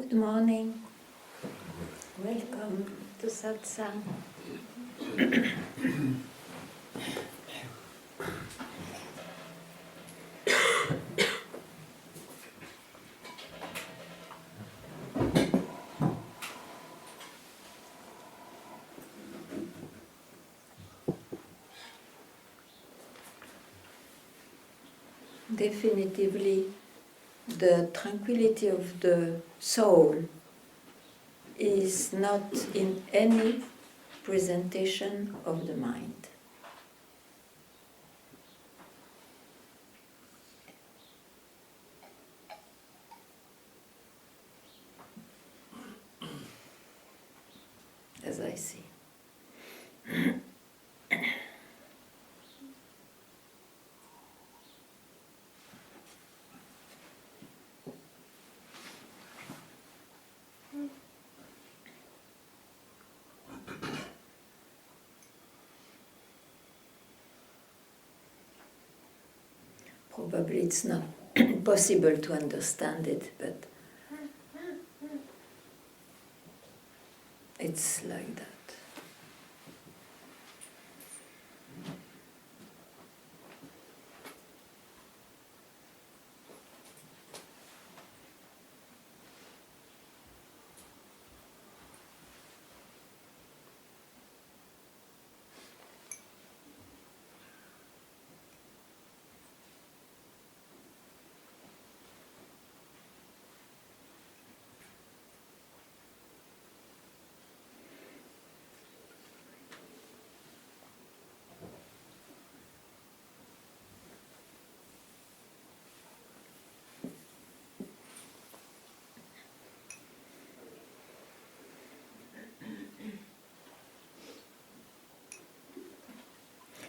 Good morning. Welcome to Satsang. Definitively, the tranquility of the soul is not in any presentation of the mind. As I see. Probably it's not possible to understand it, but it's like that.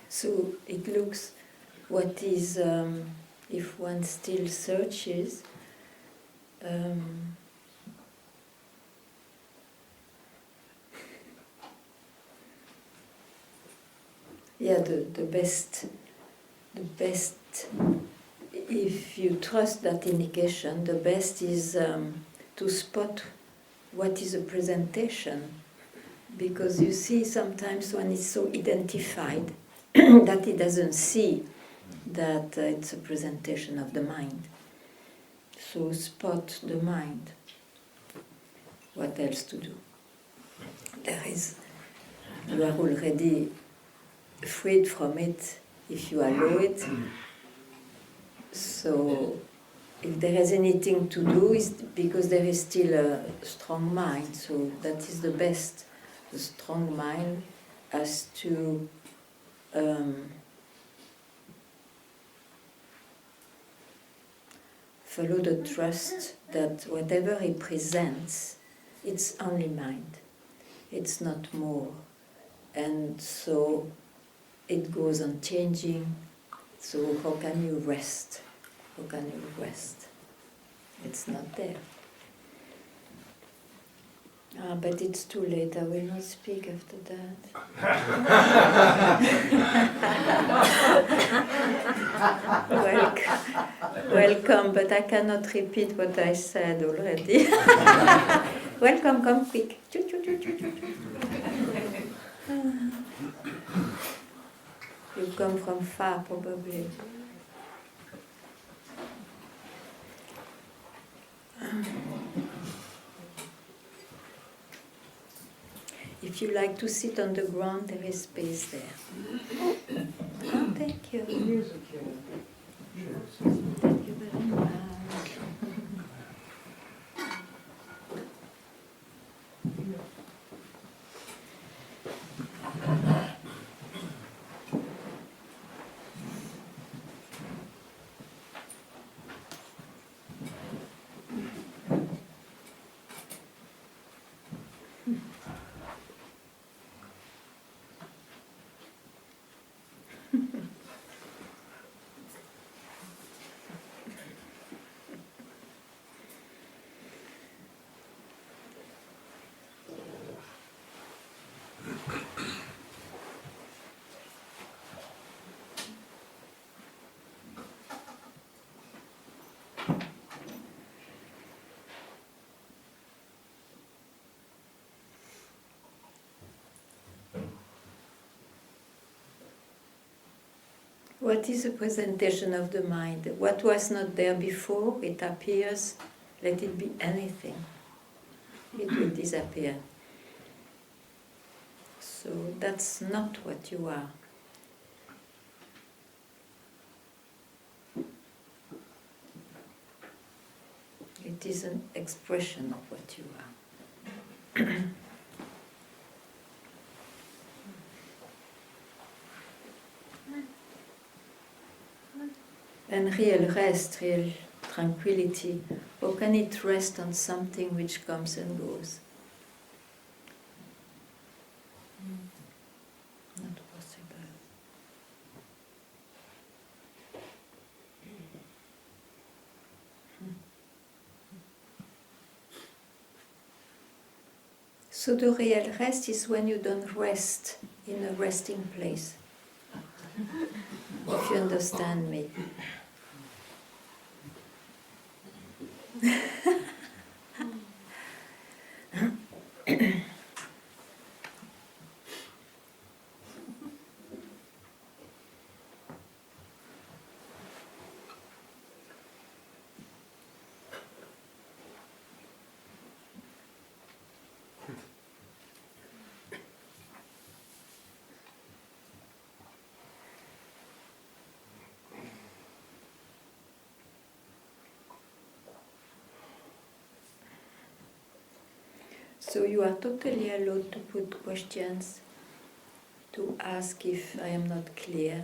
So it looks what is, if one still searches, the best, if you trust that indication, the best is to spot what is a presentation, because you see sometimes one is so identified that he doesn't see that it's a presentation of the mind. So spot the mind. What else to do? You are already freed from it if you allow it. So if there is anything to do, is because there is still a strong mind. So that is the best. The strong mind has to follow the trust that whatever he presents, it's only mind. It's not more. And so it goes on changing. So how can you rest? How can you rest? It's not there. But it's too late. I will not speak after that. Welcome, but I cannot repeat what I said already. Welcome, come quick. You come from far, probably. If you like to sit on the ground, there is space there. Oh, thank you. Thank you very much. What is a presentation of the mind? What was not there before, it appears, let it be anything. It will disappear. So that's not what you are. It is an expression of what you are. And real rest, real tranquility, how can it rest on something which comes and goes? Not possible. So the real rest is when you don't rest in a resting place. If you understand me. So you are totally allowed to put questions, to ask if I am not clear,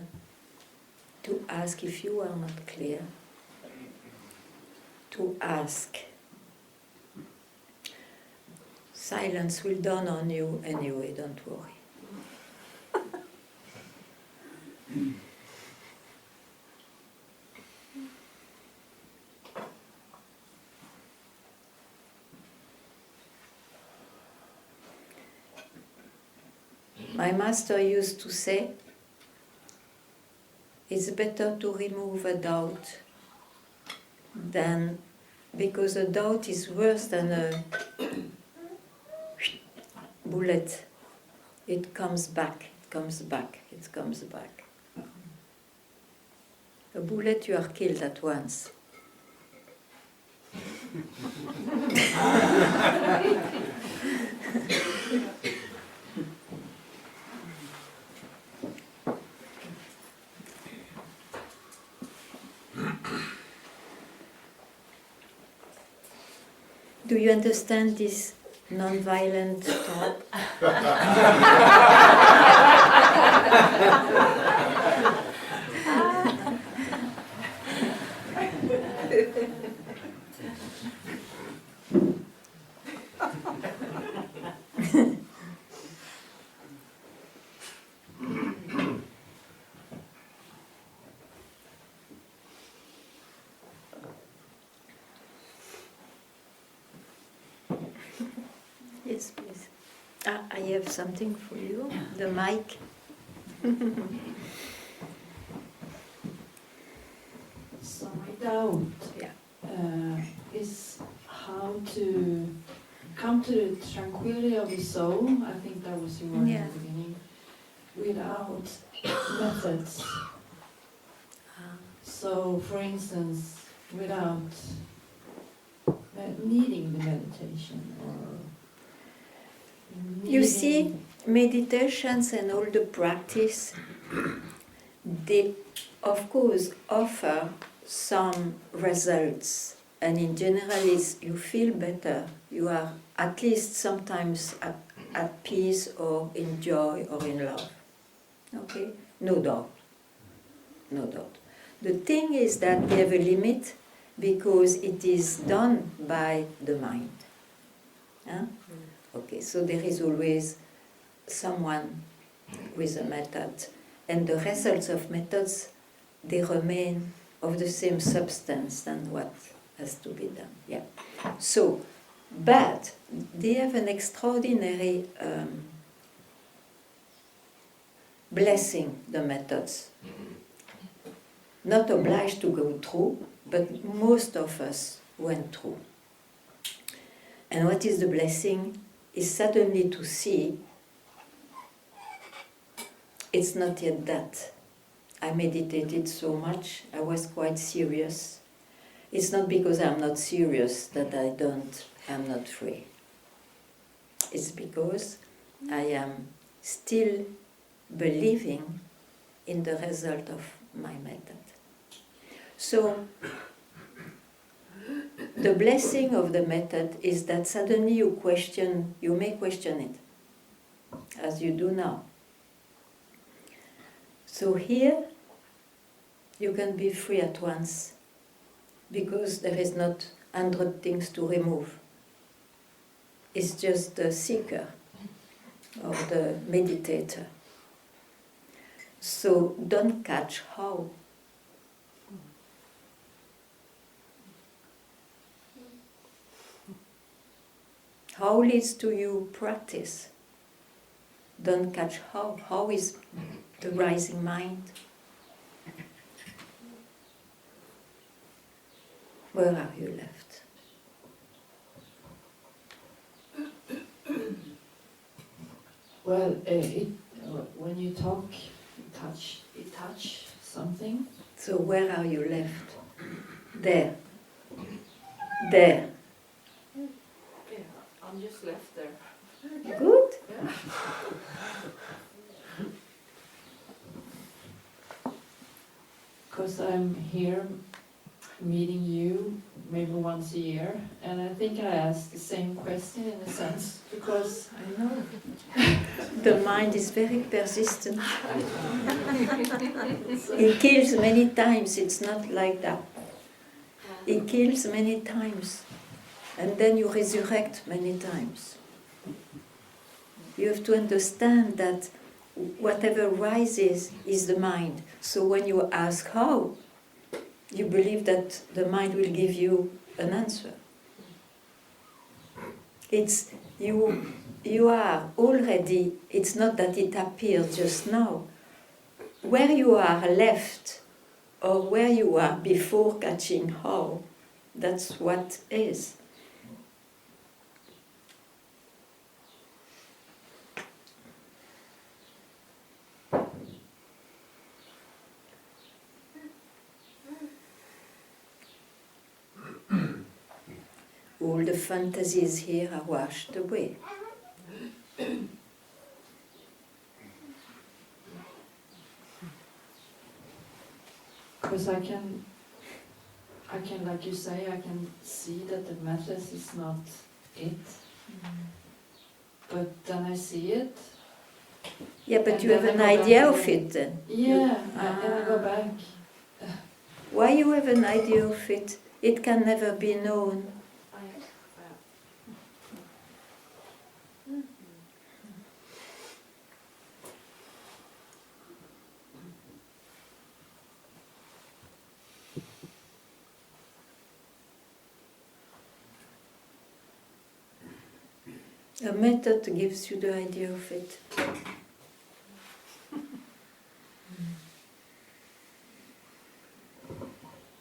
to ask if you are not clear, to ask. Silence will dawn on you anyway, don't worry. My master used to say, it's better to remove a doubt than, because a doubt is worse than a bullet. It comes back, it comes back, it comes back. A bullet, you are killed at once. Do you understand this non-violent talk? Yes, please. I have something for you. The mic. So my doubt is how to come to the tranquility of the soul. I think that was your word in the beginning. Without methods. So, for instance, without needing the meditation or You see, meditations and all the practice, they of course offer some results, and in general you feel better, you are at least sometimes at peace or in joy or in love. Okay? No doubt. No doubt. The thing is that we have a limit because it is done by the mind. Huh? Okay, so there is always someone with a method, and the results of methods, they remain of the same substance than what has to be done. Yeah. So, but they have an extraordinary blessing, the methods. Not obliged to go through, but most of us went through. And what is the blessing? Is suddenly to see it's not yet that. I meditated so much, I was quite serious. It's not because I'm not serious that I'm not free. It's because I am still believing in the result of my method. So, the blessing of the method is that suddenly you may question it, as you do now. So here, you can be free at once, because there is not 100 things to remove. It's just the seeker or the meditator. So don't catch how. How leads to you practice. Don't catch how. How is the rising mind? Where are you left? Well, when you talk, you touch something. So where are you left? There. There. Yeah, I'm just left there. Good. Yeah. Because I'm here meeting you maybe once a year, and I think I ask the same question in a sense, because I know. The mind is very persistent. It kills many times, it's not like that. It kills many times, and then you resurrect many times. You have to understand that whatever rises is the mind. So when you ask how, you believe that the mind will give you an answer. It's you are already, it's not that it appeared just now. Where you are left, or where you are before catching how, that's what is. All the fantasies here are washed away. because I can, like you say, I can see that the method is not it. But then I see it. Yeah, but And you have then an I go idea back of again. it then. Yeah, and I go back. Why you have an idea of it? It can never be known. A method gives you the idea of it.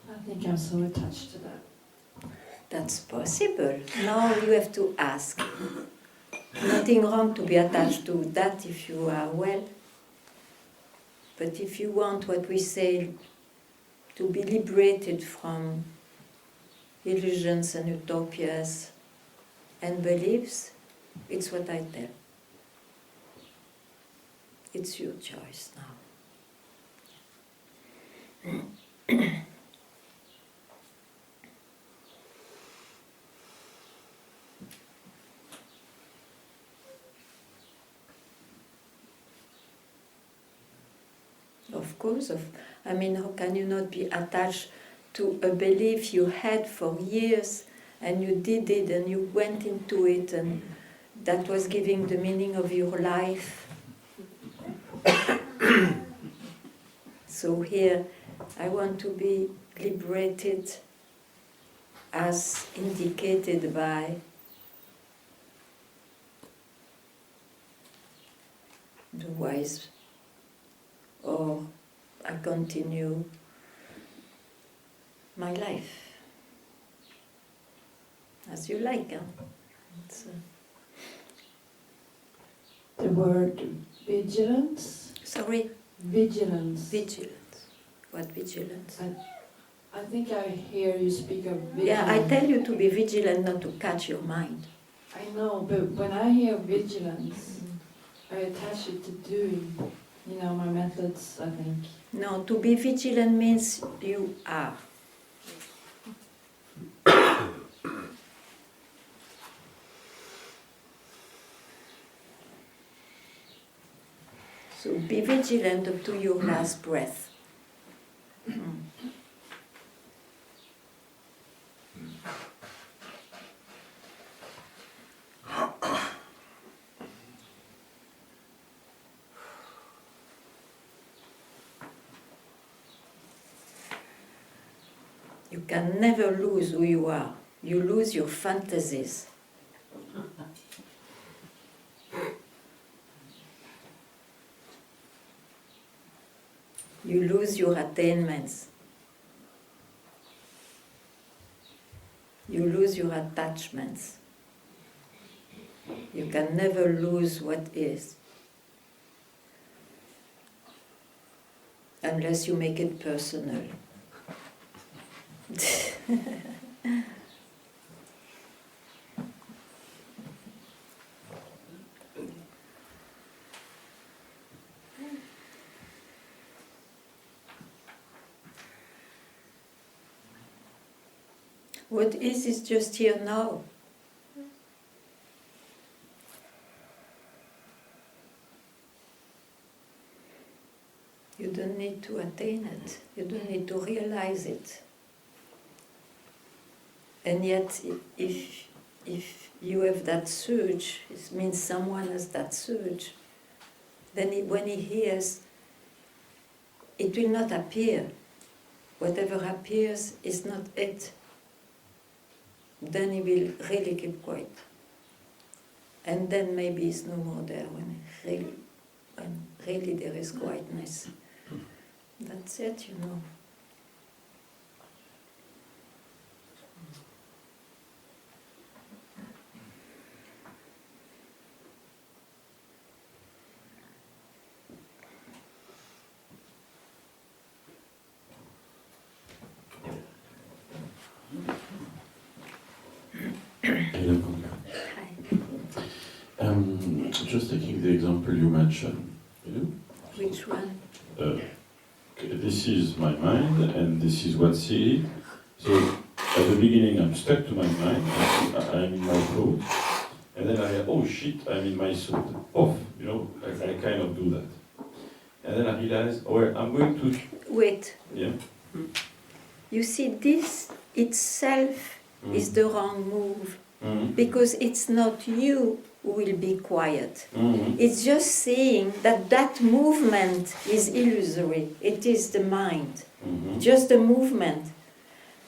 I think I'm so attached to that. That's possible. Now you have to ask. Nothing wrong to be attached to that if you are well. But if you want what we say, to be liberated from illusions and utopias and beliefs, it's what I tell. It's your choice now. Of course, I mean, how can you not be attached to a belief you had for years and you did it and you went into it and that was giving the meaning of your life? So here, I want to be liberated as indicated by the wise, or I continue my life as you like. Huh? The word vigilance. Sorry? Vigilance. Vigilance. What vigilance? I think I hear you speak of vigilance. Yeah, I tell you to be vigilant, not to catch your mind. I know, but when I hear vigilance, I attach it to doing, my methods, I think. No, to be vigilant means you are. So be vigilant up to your last breath. You can never lose who you are. You lose your fantasies. You lose your attainments. You lose your attachments. You can never lose what is. Unless you make it personal. What is just here now. You don't need to attain it. You don't need to realize it. And yet, if you have that surge, it means someone has that surge. Then when he hears, it will not appear. Whatever appears is not it. Then he will really keep quiet. And then maybe it's no more there when really there is quietness. That's it, Hello, Ganga. Just taking the example you mentioned, Which one? This is my mind, and this is what's here. So at the beginning, I'm stuck to my mind. I'm in my thought, and then oh shit, I'm in my thought. Off, I kind of do that, and then I realize, I'm going to Wait. Yeah. You see, this itself is the wrong move. Because it's not you who will be quiet. It's just saying that movement is illusory. It is the mind. Just the movement.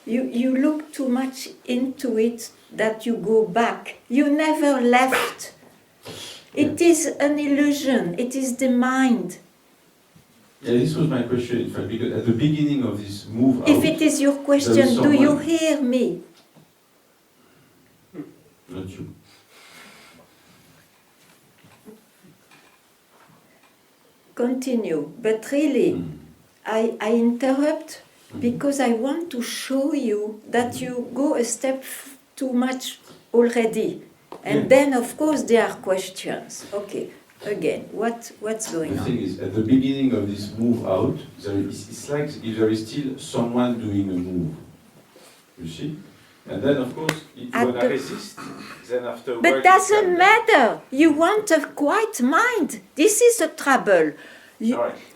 You look too much into it that you go back. You never left. It is an illusion. It is the mind. Yeah, this was my question, in fact, because at the beginning of this move out... If it is your question, do you hear me? Not you. Continue. But really, I interrupt because I want to show you that you go a step too much already. And then, of course, there are questions. Okay, again, what's going on? The thing is, at the beginning of this move out, it's like if there is still someone doing a move. You see? And then, of course, when I resist, then after... But doesn't matter. You want a quiet mind. This is the trouble.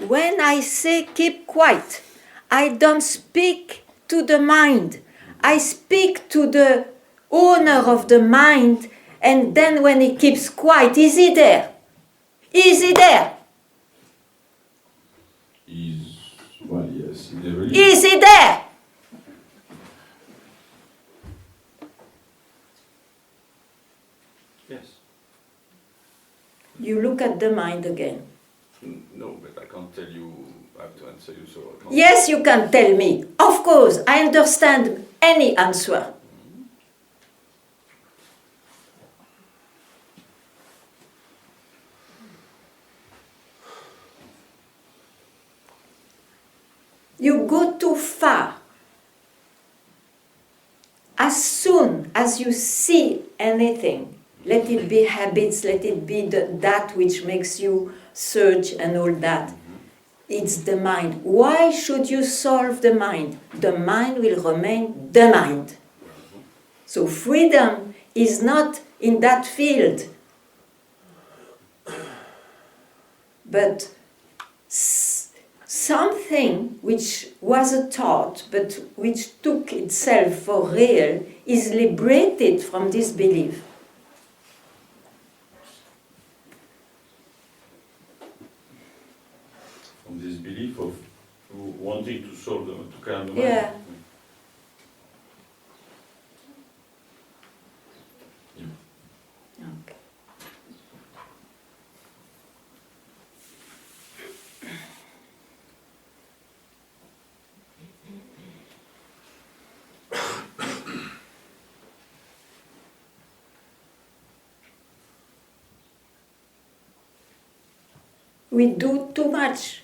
When I say keep quiet, I don't speak to the mind. I speak to the owner of the mind, and then when he keeps quiet, is he there? Is he there? Well, yes. Is he there? Yes. You look at the mind again. No, but I can't tell you, I have to answer you, so I can't... Yes, you can tell me. Of course, I understand any answer. You go too far. As soon as you see anything, let it be habits, let it be that which makes you search and all that. It's the mind. Why should you solve the mind? The mind will remain the mind. So freedom is not in that field. But something which was a thought, but which took itself for real, is liberated from this belief. From this belief of wanting to solve them, to calm the mind. Yeah. Okay. We do too much.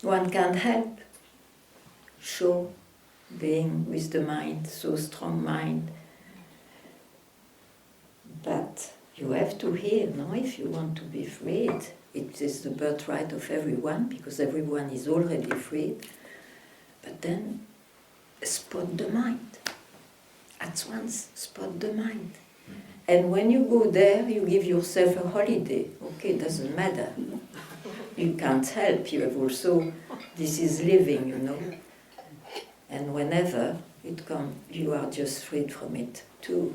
One can't help show being with the mind, so strong mind. But you have to hear, no, if you want to be freed. It is the birthright of everyone, because everyone is already freed. But then spot the mind. At once, spot the mind. And when you go there, you give yourself a holiday. Okay, it doesn't matter. You can't help. You have also, this is living, you know. And whenever it comes, you are just freed from it too.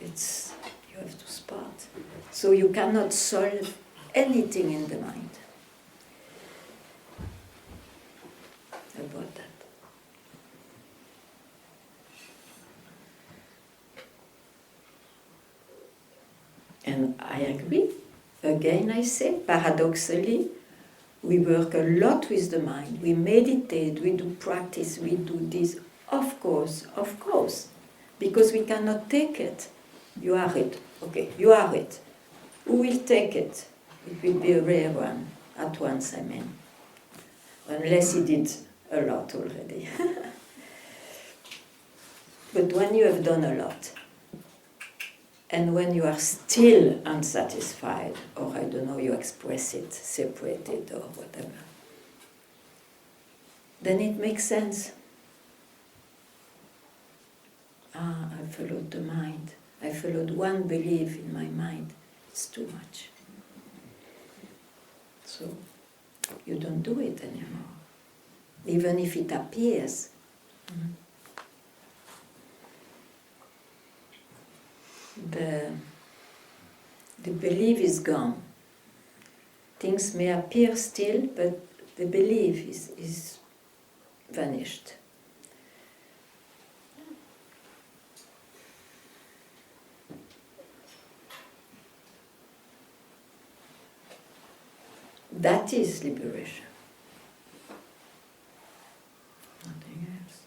It's, you have to spot. So you cannot solve anything in the mind. About that. And I agree. Again, I say, paradoxically, we work a lot with the mind. We meditate, we do practice, we do this. Of course, because we cannot take it. You are it. Okay, you are it. Who will take it? It will be a rare one, at once, I mean. Unless he did a lot already. But when you have done a lot, and when you are still unsatisfied, or I don't know, you express it, separate it, or whatever, then it makes sense. I followed the mind. I followed one belief in my mind. It's too much. So you don't do it anymore, even if it appears. The belief is gone. Things may appear still, but the belief is vanished. That is liberation. Nothing else.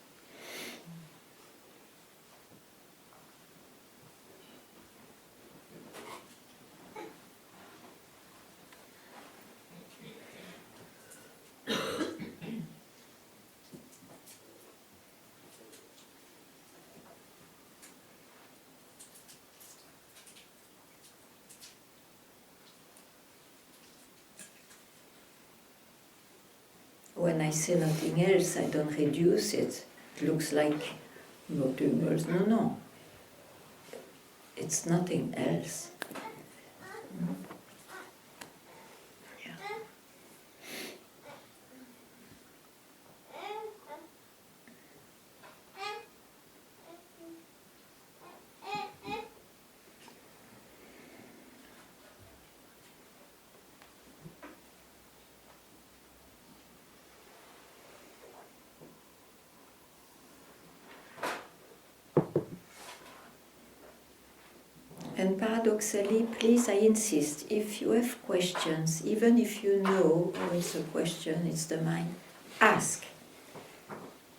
When I say nothing else, I don't reduce it. It looks like nothing else. No. It's nothing else. Yeah. And paradoxically, please, I insist, if you have questions, even if you know, oh, it's a question, it's the mind, ask.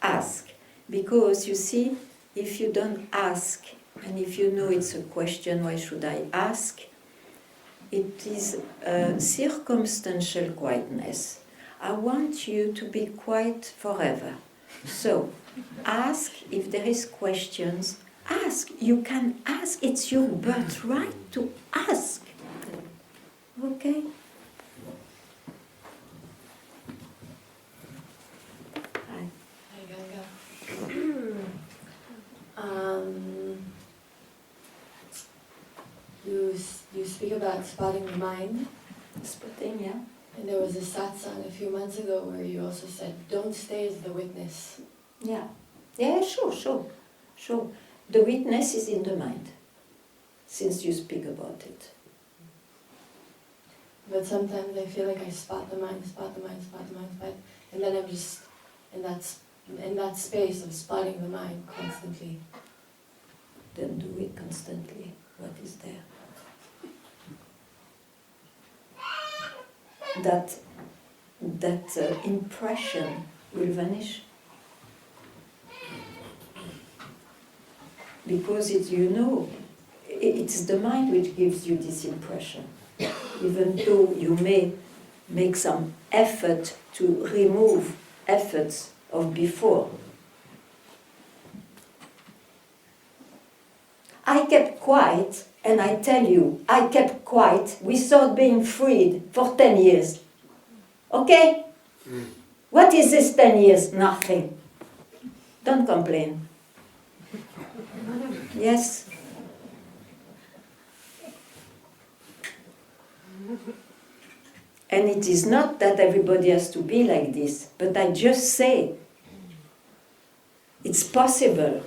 Ask. Because you see, if you don't ask, and if you know it's a question, why should I ask? it is a circumstantial quietness. I want you to be quiet forever. So, ask if there is questions. Ask. You can ask. It's your birthright to ask. Okay? Hi. Hi, Ganga. You speak about spotting the mind, Spotting, yeah? and there was a satsang a few months ago where you also said, don't stay as the witness. Yeah. Yeah, sure. The witness is in the mind, since you speak about it. But sometimes I feel like I spot the mind, and then I'm just in that space of spotting the mind constantly. Then do it constantly. What is there? That impression will vanish. Because it's the mind which gives you this impression. Even though you may make some effort to remove efforts of before. I kept quiet, and I tell you, I kept quiet without being freed for 10 years. Okay? What is this 10 years? Nothing. Don't complain. Yes? And it is not that everybody has to be like this, but I just say it's possible.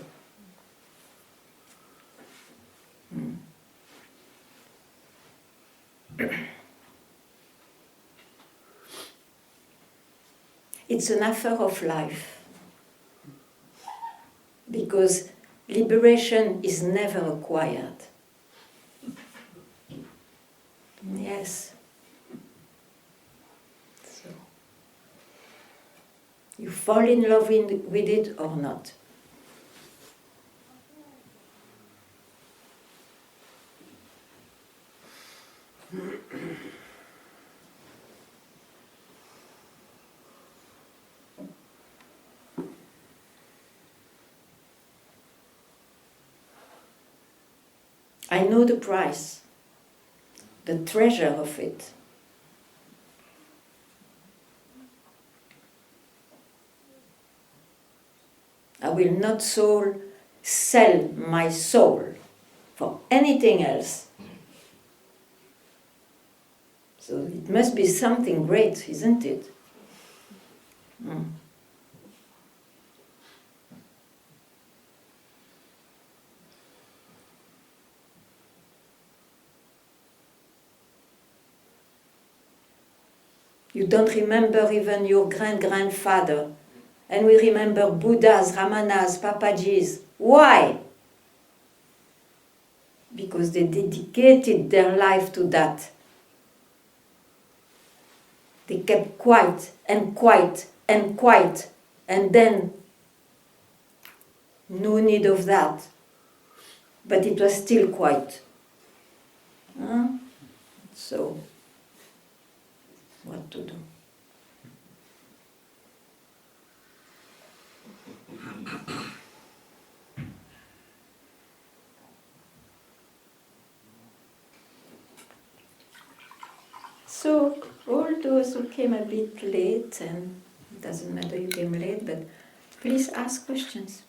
It's an affair of life. Because liberation is never acquired. Yes. So, you fall in love with it or not. I know the price, the treasure of it. I will not sell my soul for anything else. So it must be something great, isn't it? You don't remember even your great-grandfather. And we remember Buddhas, Ramanas, Papajis. Why? Because they dedicated their life to that. They kept quiet, and then no need of that. But it was still quiet. So, what to do? So, all those who came a bit late, and it doesn't matter you came late, but please ask questions.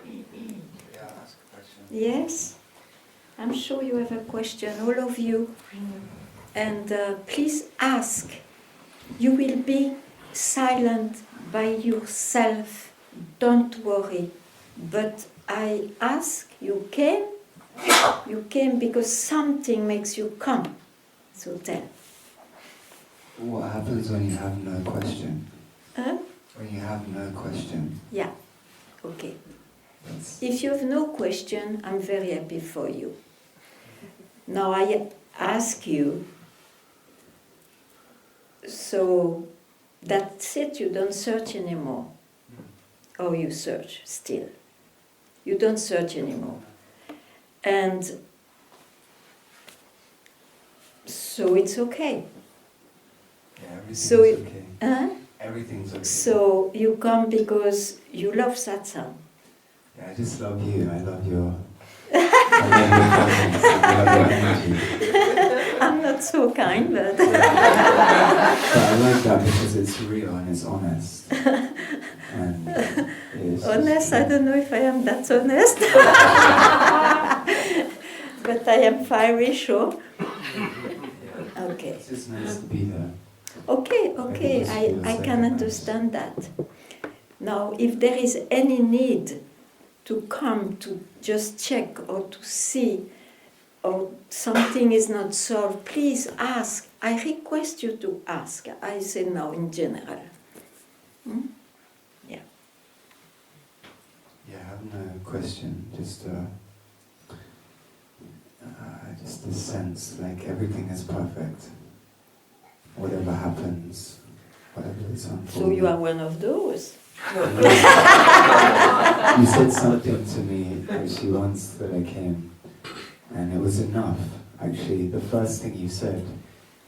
Yeah, ask a question. Yes? I'm sure you have a question, all of you. And please ask. You will be silent by yourself. Don't worry. But I ask, you came? You came because something makes you come. So tell. What happens when you have no question? Huh? When you have no question? Yeah. Okay. If you have no question, I'm very happy for you. Now I ask you, so that's it, you don't search anymore. Or you search still. You don't search anymore. And So it's okay. Yeah, everything's So it- okay. Huh? Everything's okay. So you come because you love satsang. Yeah, I just love you. I love your presence. I love your energy. I'm not so kind, but But I like that because it's real and it's honest. And it's honest, I don't know if I am that honest. But I am fiery, sure. Okay. It's just nice to be there. Okay, I can understand that. Now, if there is any need to come to just check or to see or something is not solved, please ask. I request you to ask. I say now in general. Hmm? Yeah. Yeah, I have no question. Just the sense like everything is perfect. Whatever happens, whatever is unfolding. So you are one of those. You said something to me actually once that I came, and it was enough. Actually, the first thing you said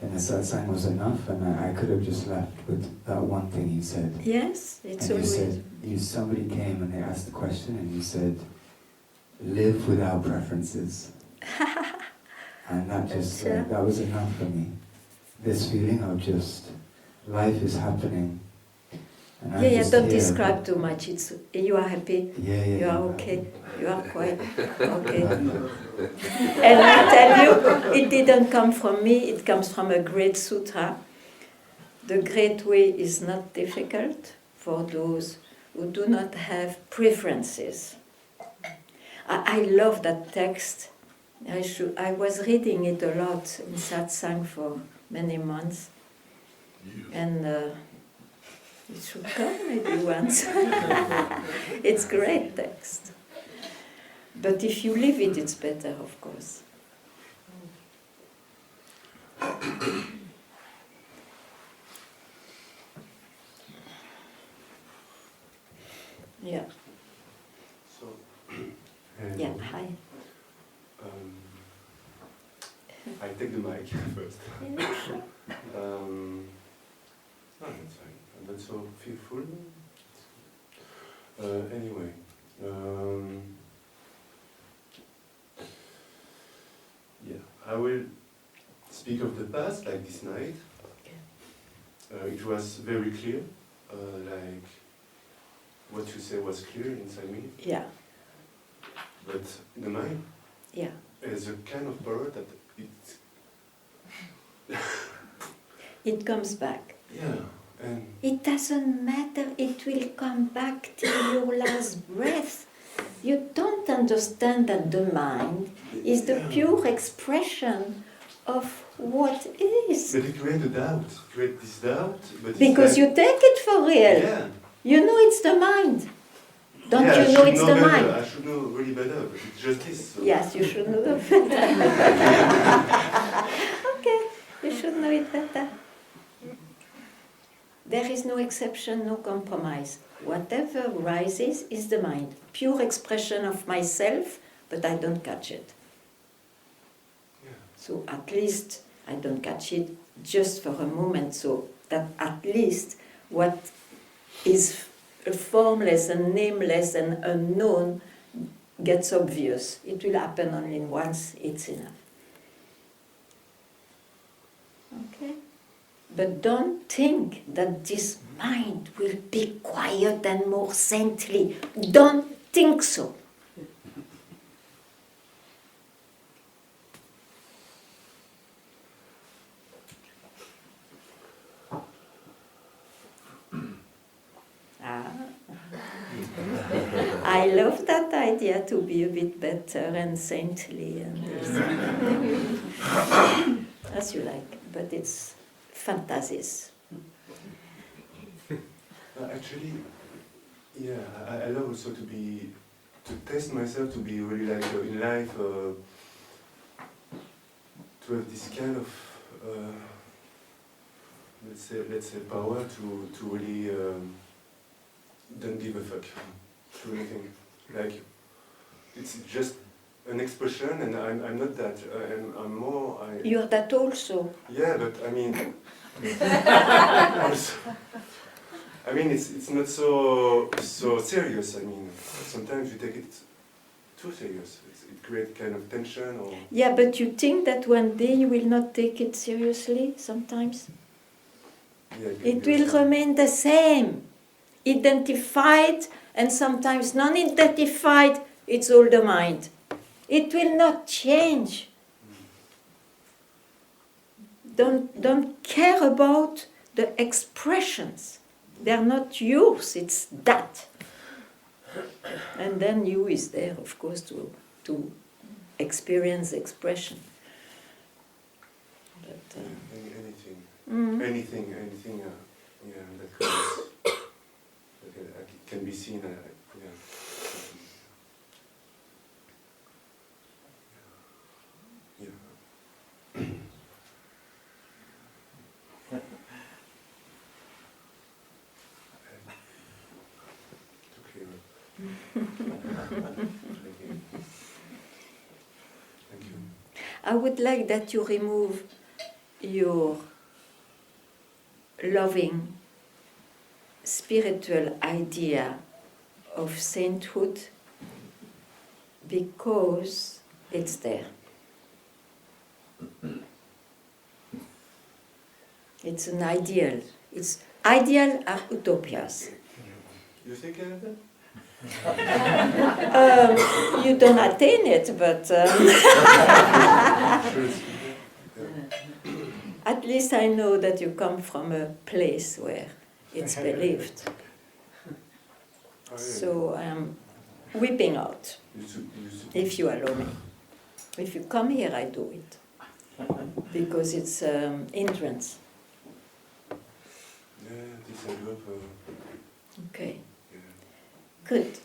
in the satsang was enough, and I could have just left with that one thing you said. Yes, it's And you always. said, somebody came and they asked the question, and you said, live without preferences. And that just, that was enough for me. This feeling of just, life is happening. And I'm just don't here. describe too much. It's you are happy. Yeah. You are okay. You are quite okay. And I tell you, it didn't come from me. It comes from a great sutra. The great way is not difficult for those who do not have preferences. I love that text. I was reading it a lot in satsang for many months, and it should come maybe once. It's great text. But if you live it, it's better, of course. Yeah. So, Yeah. Hi. I take the mic first. No, that's fine. I'm not so fearful. Anyway, yeah, I will speak of the past, like this night. It was very clear, like what you say was clear inside me. Yeah. But the mind Yeah. is a kind of power that It comes back. yeah, and It doesn't matter, it will come back till your last breath. You don't understand that the mind is the pure expression of what is. but it create a doubt, create this doubt. But Because it's you take it for real. yeah. You know it's the mind. Don't Yeah, you I know should it's the better. mind? I should know really better, but it's just this. So. Yes, you should know that. Okay, you should know it better. There is no exception, no compromise. Whatever rises is the mind. Pure expression of myself, but I don't catch it. Yeah. So at least I don't catch it just for a moment, so that at least what is formless and nameless and unknown gets obvious. It will happen only once, it's enough. Okay? But don't think that this mind will be quiet and more saintly. Don't think so. I love that idea to be a bit better and saintly and as you like, but it's fantasies. Actually, yeah, I love also to test myself to be really like in life, to have this kind of, let's say power to really don't give a fuck to anything. Like, it's just an expression, and I'm not that. I'm more. You're that also. Yeah, but I mean, also, I mean, it's not so serious. I mean, sometimes you take it too serious. It creates kind of tension, or Yeah, but you think that one day you will not take it seriously sometimes? yeah, It will remain the same. Identified and sometimes non-identified, it's all the mind. It will not change. Don't care about the expressions. They're not yours, it's that. And then you is there, of course, to experience expression. But, anything, mm. anything, yeah, that comes, that can be seen. Yeah. Yeah. Thank you. I would like that you remove your loving spiritual idea of sainthood because it's there. It's an ideal. It's ideal are utopias. You think I have that? You don't attain it, but at least I know that you come from a place where it's believed. So I'm weeping out, if you allow me. If you come here, I do it. Because it's entrance. Yeah, this I love. Okay, Yeah. good. Okay.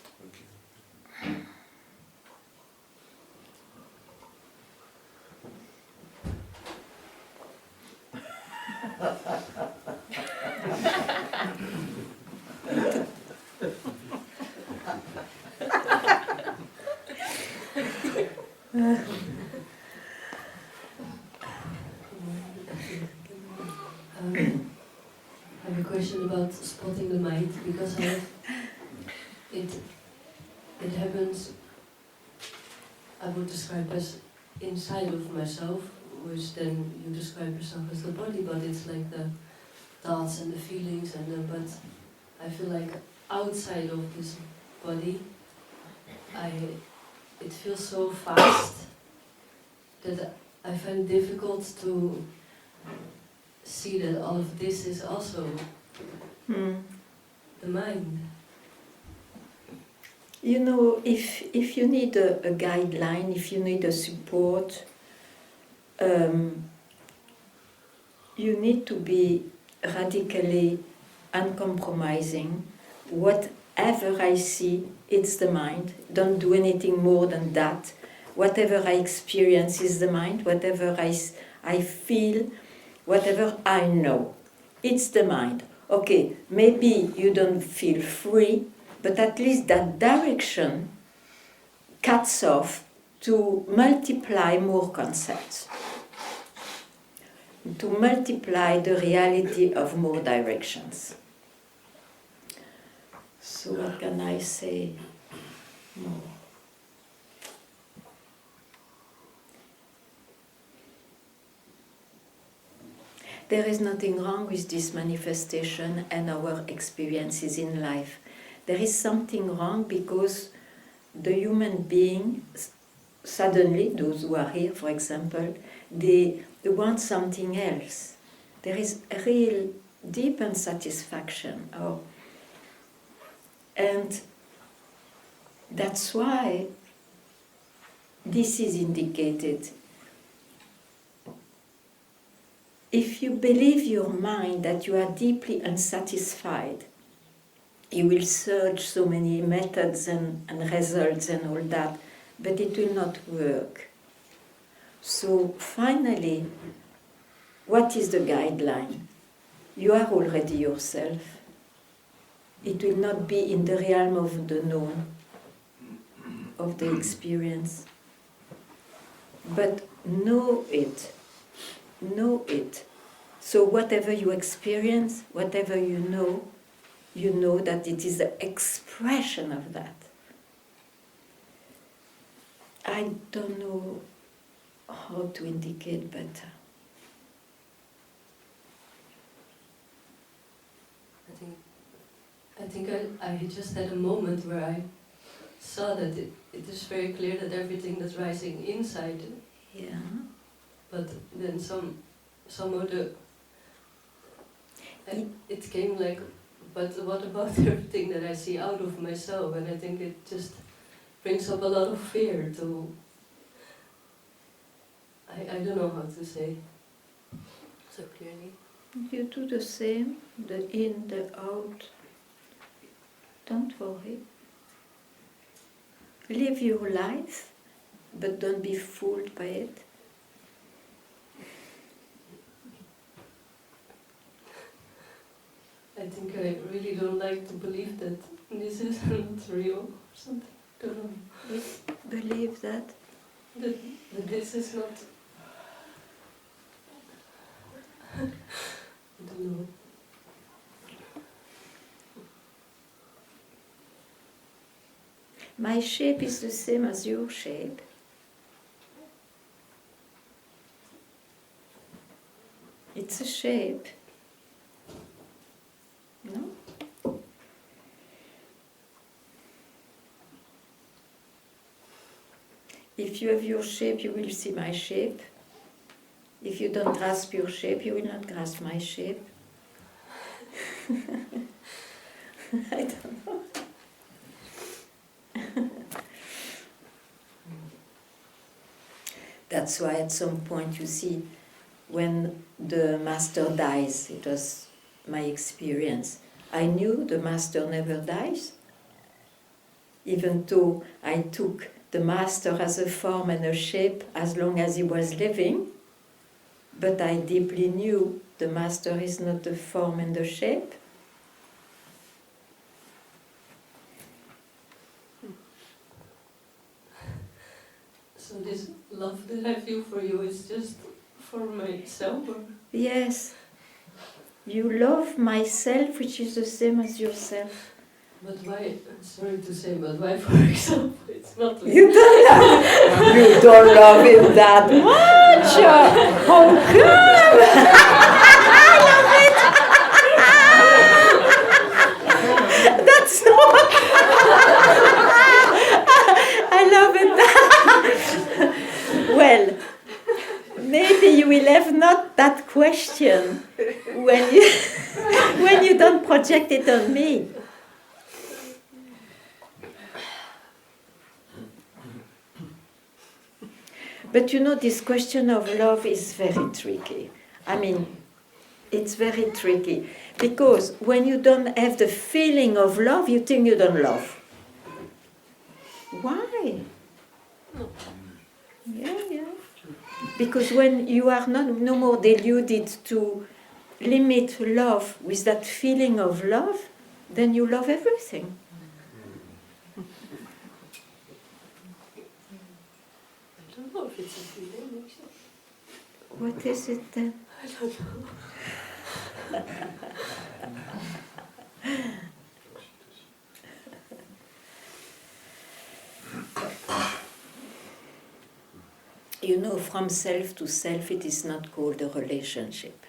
I have a question about spotting the mind, because it happens, I would describe as inside of myself, which then you describe yourself as the body, but it's like the thoughts and the feelings, but I feel like outside of this body, it feels so fast that I find it difficult to see that all of this is also the mind. You know, if you need a guideline, if you need a support, you need to be radically uncompromising. Whatever I see, it's the mind. Don't do anything more than that. Whatever I experience is the mind. Whatever I feel, whatever I know, it's the mind. Okay, maybe you don't feel free, but at least that direction cuts off to multiply more concepts, to multiply the reality of more directions. So what can I say more? There is nothing wrong with this manifestation and our experiences in life. There is something wrong because the human being, suddenly, those who are here, for example, they want something else. There is a real deep unsatisfaction. And that's why this is indicated. If you believe your mind that you are deeply unsatisfied, you will search so many methods and results and all that, but it will not work. So finally, what is the guideline? You are already yourself. It will not be in the realm of the known, of the experience. but know it. Know it. So whatever you experience, whatever you know that it is the expression of that. I don't know how to indicate better. I think I just had a moment where I saw that it is very clear that everything that's rising inside, Yeah. but then some of the it came like, but what about everything that I see out of myself? And I think it just brings up a lot of fear to, I don't know how to say so clearly. You do the same, the in, the out. Don't worry. Live your life, but don't be fooled by it. I think I really don't like to believe that this isn't real or something. Don't know. Believe that. That this is not. I don't know. My shape is the same as your shape. It's a shape. No? If you have your shape, you will see my shape. If you don't grasp your shape, you will not grasp my shape. I don't know. That's why at some point you see, when the master dies, it was my experience. I knew the master never dies, even though I took the master as a form and a shape as long as he was living, but I deeply knew the master is not the form and the shape. So this love that I feel for you is just for myself? Or? Yes. You love myself, which is the same as yourself. But why, sorry to say, but why, for example, it's not like... You don't love, you don't love him that much. How come? I love it. That's not. I love it. Well, maybe you will have not that question when you don't project it on me. But you know, this question of love is very tricky. I mean, it's very tricky. Because when you don't have the feeling of love, you think you don't love. Why? Yeah. Because when you are no more deluded to limit love with that feeling of love, then you love everything. I don't know if it's a feeling, actually. What is it then? I don't know. You know, from self to self, it is not called a relationship.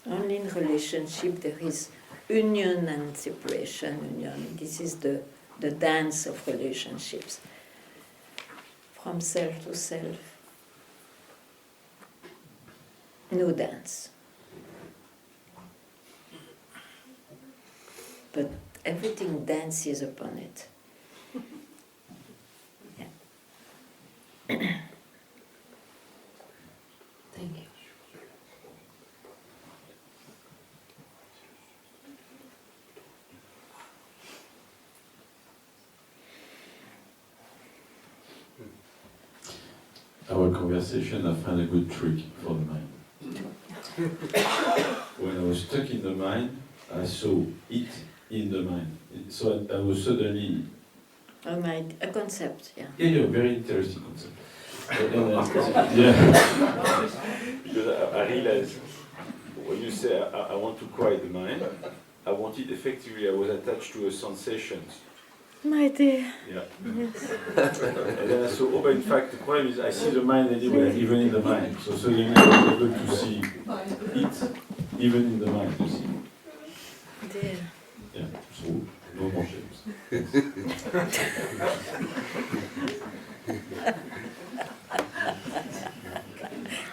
Only in relationship there is union and separation. Union. This is the dance of relationships. From self to self, no dance. But everything dances upon it. Yeah. Thank you. our conversation, I found a good trick for the mind. When I was stuck in the mind, I saw it in the mind. So I was suddenly... A concept, yeah. Yeah, very interesting concept. Yeah, because I realized when you say I want to quiet the mind, I wanted effectively, I was attached to a sensations. My dear. Yeah. Yes. And then I saw, oh, but in fact, the problem is I see the mind anywhere, even in the mind. So suddenly I was able to see it, even in the mind, you see. Dear. Yeah, so no more shames.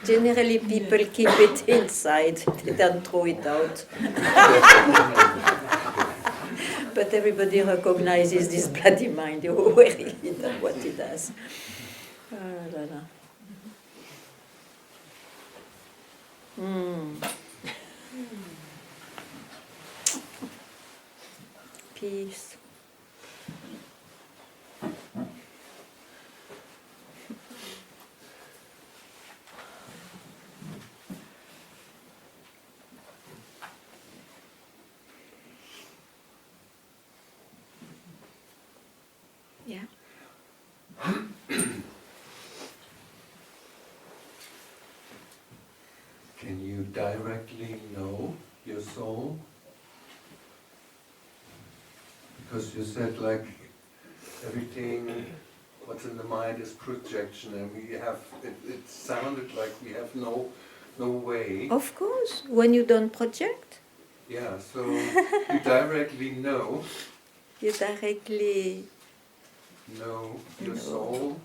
Generally, people keep it inside, they don't throw it out. But everybody recognizes this bloody mind, where it is and what it does. La, la. Peace. Yeah. Can you directly know your soul? Because you said like everything what's in the mind is projection, and we have it sounded like we have no way. Of course, when you don't project, Yeah, so you directly know you directly your soul.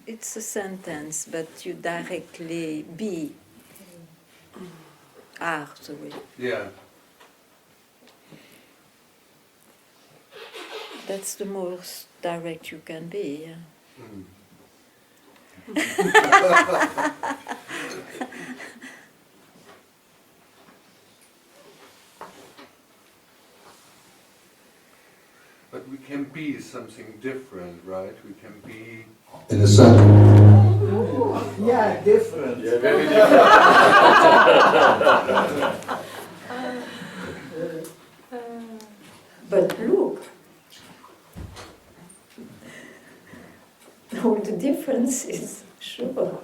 it's a sentence, but you directly are, sorry. Yeah. That's the most direct you can be. Yeah. But we can be something different, right? We can be In a sense. Yeah, different. Yeah, very different. But look, all the differences, sure.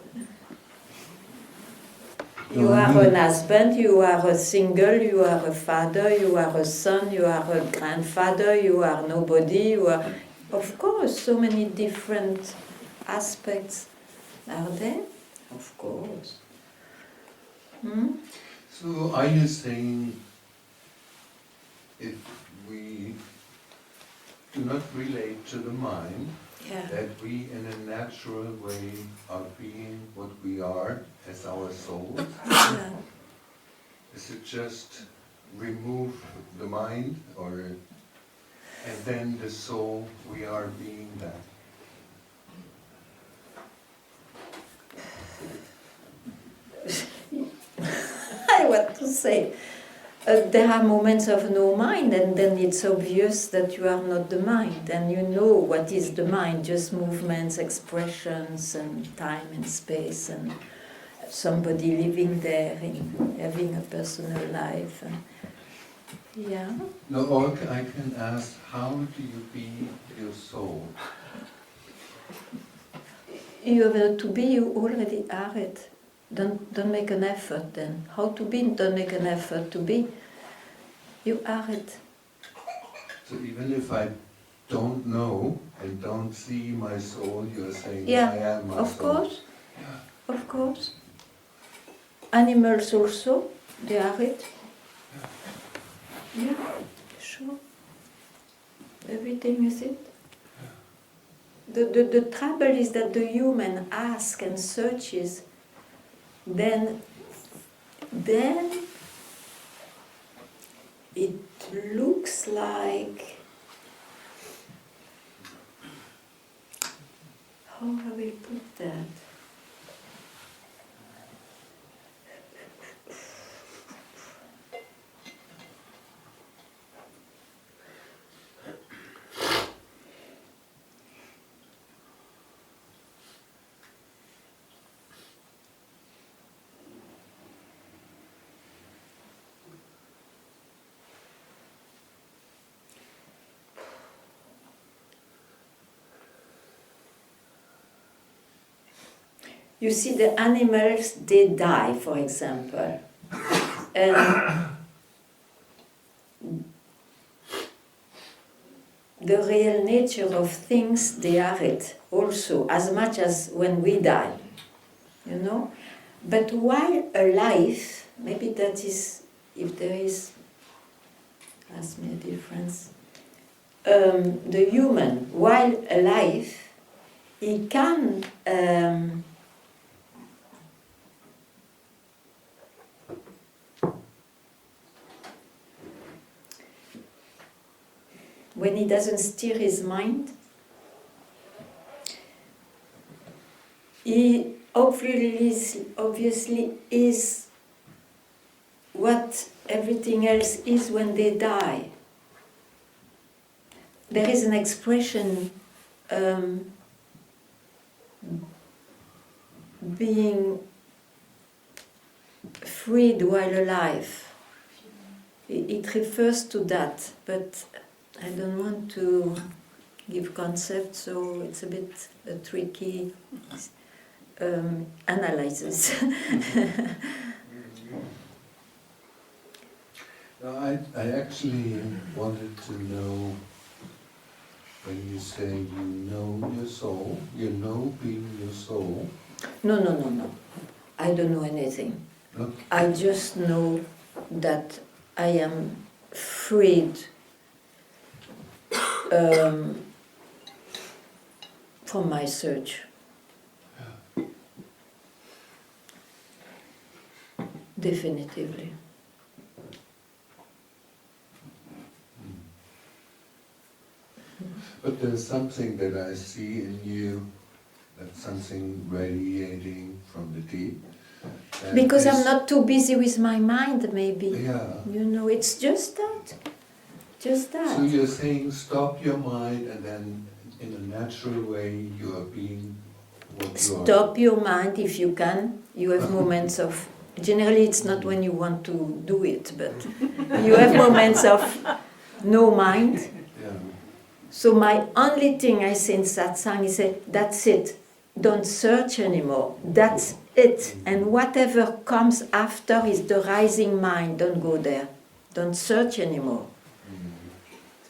You are an husband, you are a single, you are a father, you are a son, you are a grandfather, you are nobody, you are... Of course, so many different aspects are there, of course. So are you saying if we do not relate to the mind, Yeah. that we in a natural way are being what we are as our soul? Yeah. Is it just remove the mind, or and then the soul, we are being that? I want to say, there are moments of no mind, and then it's obvious that you are not the mind, and you know what is the mind, just movements, expressions, and time and space, and somebody living there and having a personal life. And yeah. No, or I can ask, how do you be your soul? You have to be, you already are it. Don't make an effort then. How to be? Don't make an effort to be. You are it. So even if I don't know and don't see my soul, you're saying Yeah, I am my of soul. course. Of course. Animals also, they are it. Yeah, sure. Everything is it. The trouble is that the human asks and searches, then it looks like, how I will put that? you see the animals, they die, for example. And the real nature of things, they are it also, as much as when we die, you know? But while alive, maybe that is, if there is, ask me a difference, the human, while alive, he can when he doesn't steer his mind, he obviously is what everything else is when they die. There is an expression, being freed while alive. It refers to that, but I don't want to give concepts, so it's a bit a tricky analysis. No, I actually wanted to know when you say you know your soul, you know being your soul. No. I don't know anything. Okay. I just know that I am freed from my search. Definitively. But there's something that I see in you, that's something radiating from the deep. And Because I'm this- not too busy with my mind, maybe. Yeah. You know, it's just that. Just that. So you're saying stop your mind and then in a natural way you are being what you are. Stop your mind if you can. You have moments of, generally it's not when you want to do it, but you have moments of no mind. Yeah. So my only thing I say in Satsang is say, that's it. Don't search anymore. That's it. And whatever comes after is the rising mind. Don't go there. Don't search anymore.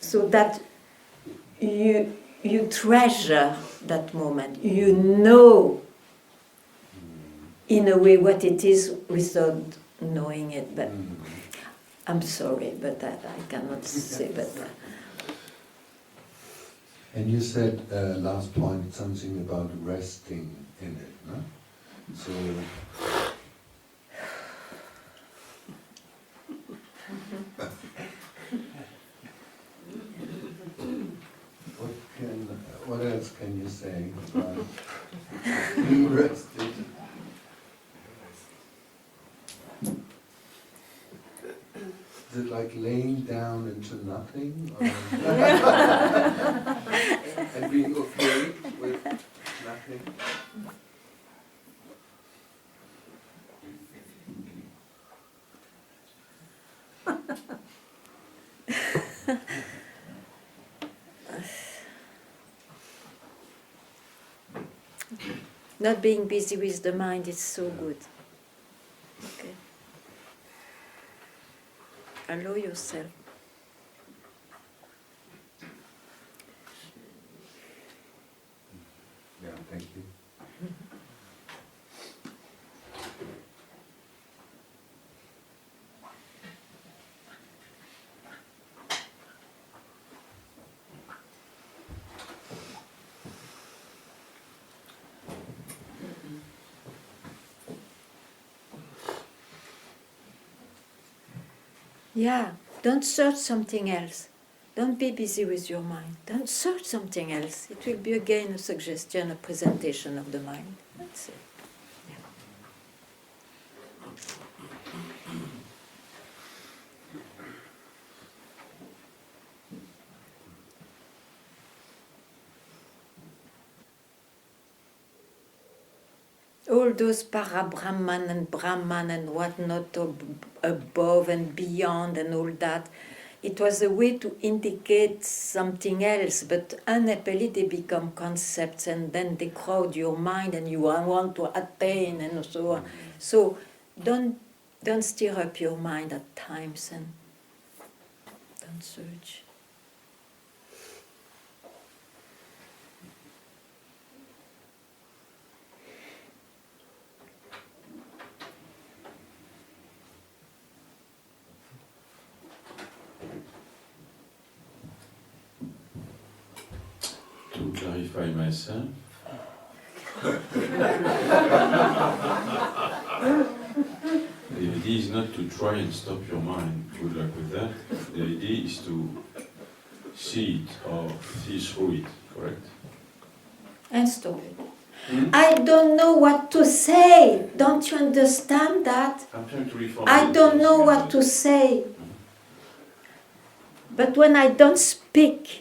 So that you treasure that moment. You know in a way what it is without knowing it. But I'm sorry, but I cannot say better. And you said last point something about resting in it, no? So what else can you say about being rested? Is it like laying down into nothing? Or and being okay with nothing? Not being busy with the mind is so good. Okay. Allow yourself. Yeah, thank you. Yeah, don't search something else. Don't be busy with your mind. Don't search something else. It will be again a suggestion, a presentation of the mind. That's it. All those para-Brahman and Brahman and whatnot above and beyond and all that, it was a way to indicate something else, but unhappily they become concepts and then they crowd your mind and you want to attain and so on. So don't stir up your mind at times and don't search. To clarify myself, the idea is not to try and stop your mind. Good luck with that. The idea is to see it or see through it, correct? And stop it. I don't know what to say. Don't you understand that? I'm trying to reform. I don't know what to say. But when I don't speak,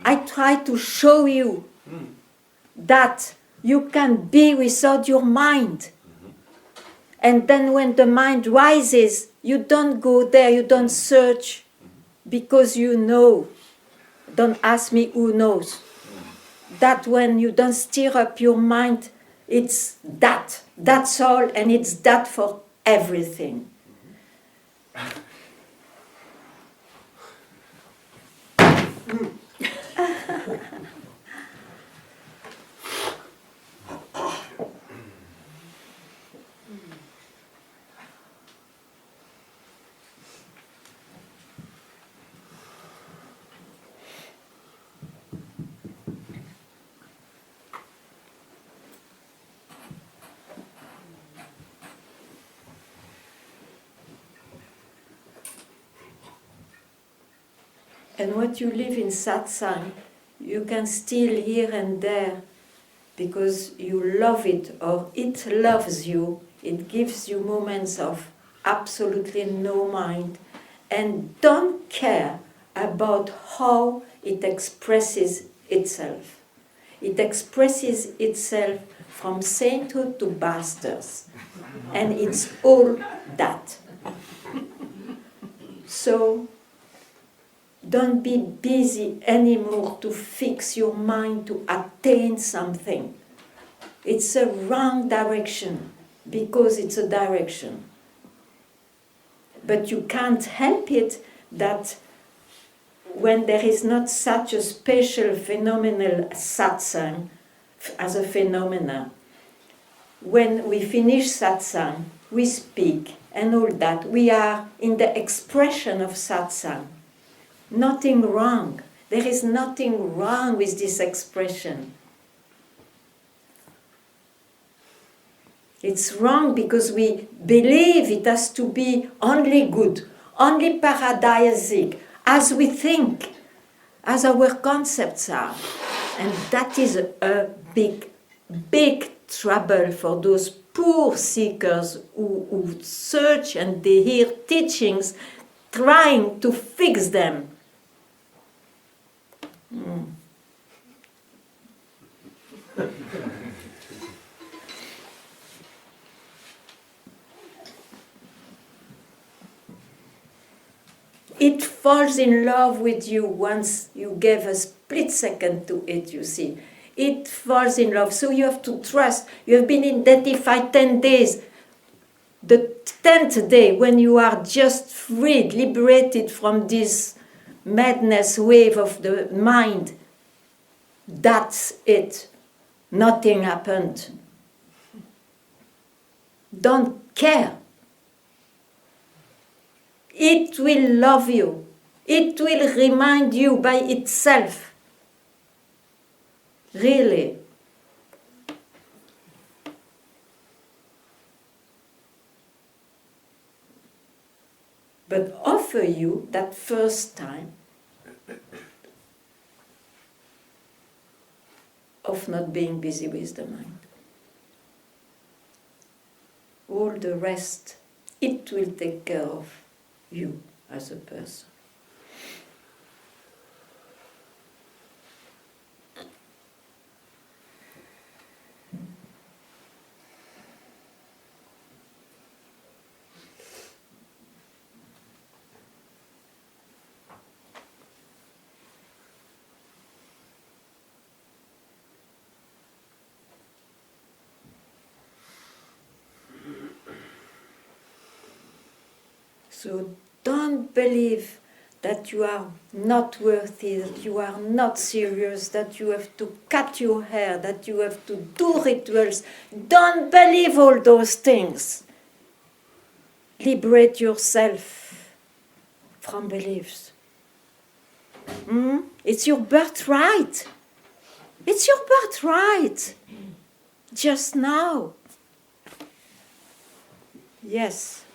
I try to show you that you can be without your mind. And then when the mind rises, you don't go there, you don't search, because you know. Don't ask me who knows. That when you don't stir up your mind, it's that. That's all, and it's that for everything. And what you live in satsang, you can still here and there, because you love it or it loves you, it gives you moments of absolutely no mind, and don't care about how it expresses itself. It expresses itself from sainthood to bastards, and it's all that. So, don't be busy anymore to fix your mind to attain something. It's a wrong direction, because it's a direction. But you can't help it that when there is not such a special phenomenal satsang as a phenomena, when we finish satsang, we speak and all that, we are in the expression of satsang. Nothing wrong. There is nothing wrong with this expression. It's wrong because we believe it has to be only good, only paradisic, as we think, as our concepts are. And that is a big, big trouble for those poor seekers who search and they hear teachings trying to fix them. It falls in love with you once you give a split second to it, you see. It falls in love, so you have to trust. You have been identified 10 days. The 10th day, when you are just freed, liberated from this madness wave of the mind, that's it. Nothing happened. Don't care. It will love you. It will remind you by itself. Really. But offer you that first time of not being busy with the mind. All the rest, it will take care of you as a person. So don't believe that you are not worthy, that you are not serious, that you have to cut your hair, that you have to do rituals. Don't believe all those things. Liberate yourself from beliefs. It's your birthright. It's your birthright. Just now. Yes.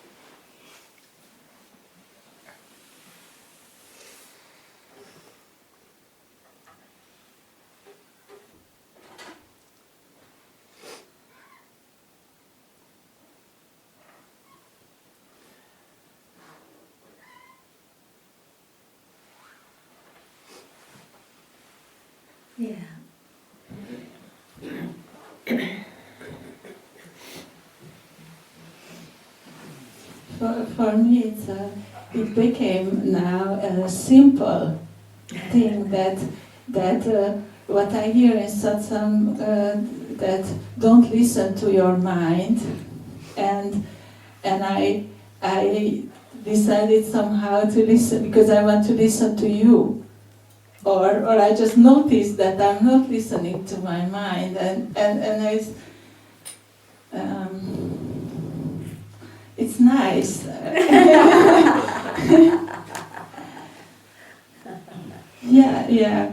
Yeah. For me, it became now a simple thing that what I hear in Satsang, that don't listen to your mind, and I decided somehow to listen because I want to listen to you, or I just noticed that I'm not listening to my mind, and it's nice. Yeah.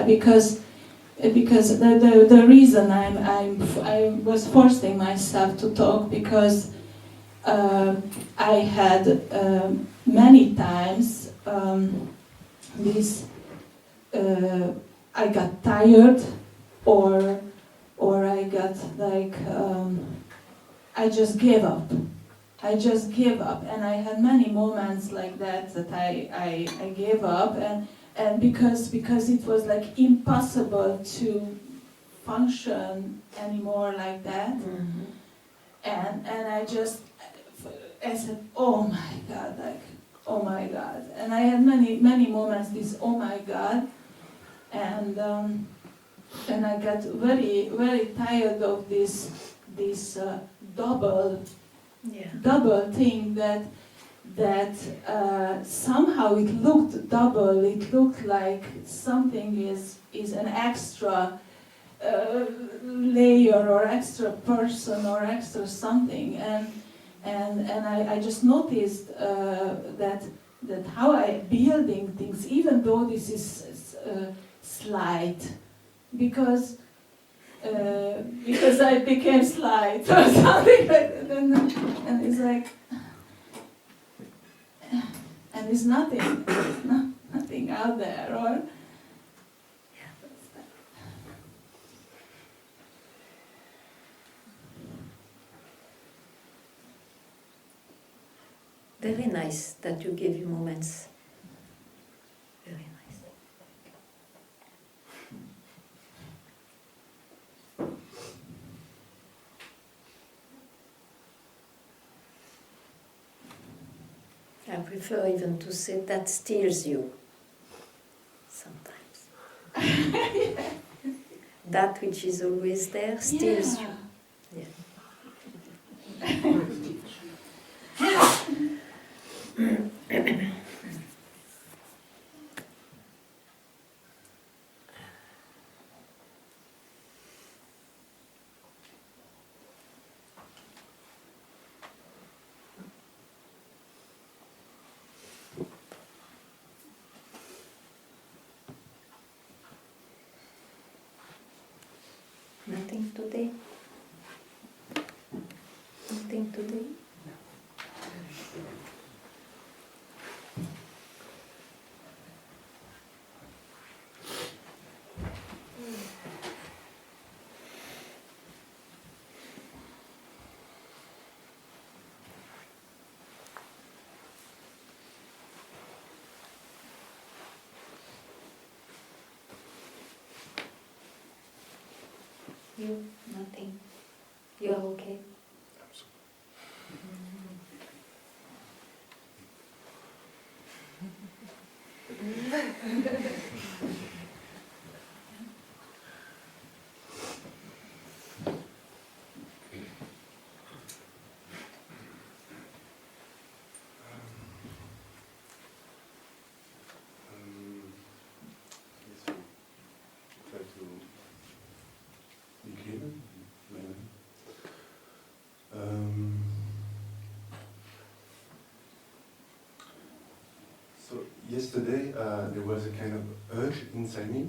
Because the reason I was forcing myself to talk because I had many times this I got tired or I got like I just gave up. And I had many moments like that I gave up and because it was like impossible to function anymore like that. Mm-hmm. And I said, oh my God. And I had many moments this oh my God, and I got very, very tired of this double thing that somehow it looked double. It looked like something is an extra layer or extra person or extra something, and I just noticed that how I building things, even though this is slight, because I became slight or something like that, and it's like, and it's nothing, nothing out there, or. Very nice that you give you moments. Very nice. I prefer even to say that steals you sometimes. That which is always there steals you. Yeah. Nothing today? Nothing today? You? Nothing? You're okay? yesterday there was a kind of urge inside me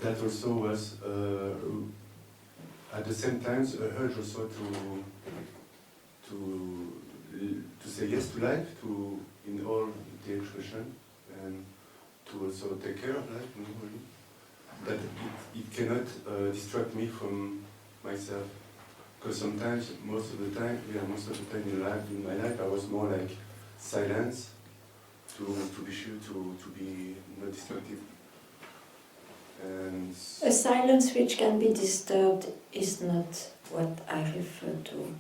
that also was at the same time a urge also to say yes to life, to in all the expression, and to also take care of life. You know, really. That it cannot distract me from myself, because sometimes, most of the time in my life, I was more like silence, to be sure to be not distracted. And A silence which can be disturbed is not what I refer to.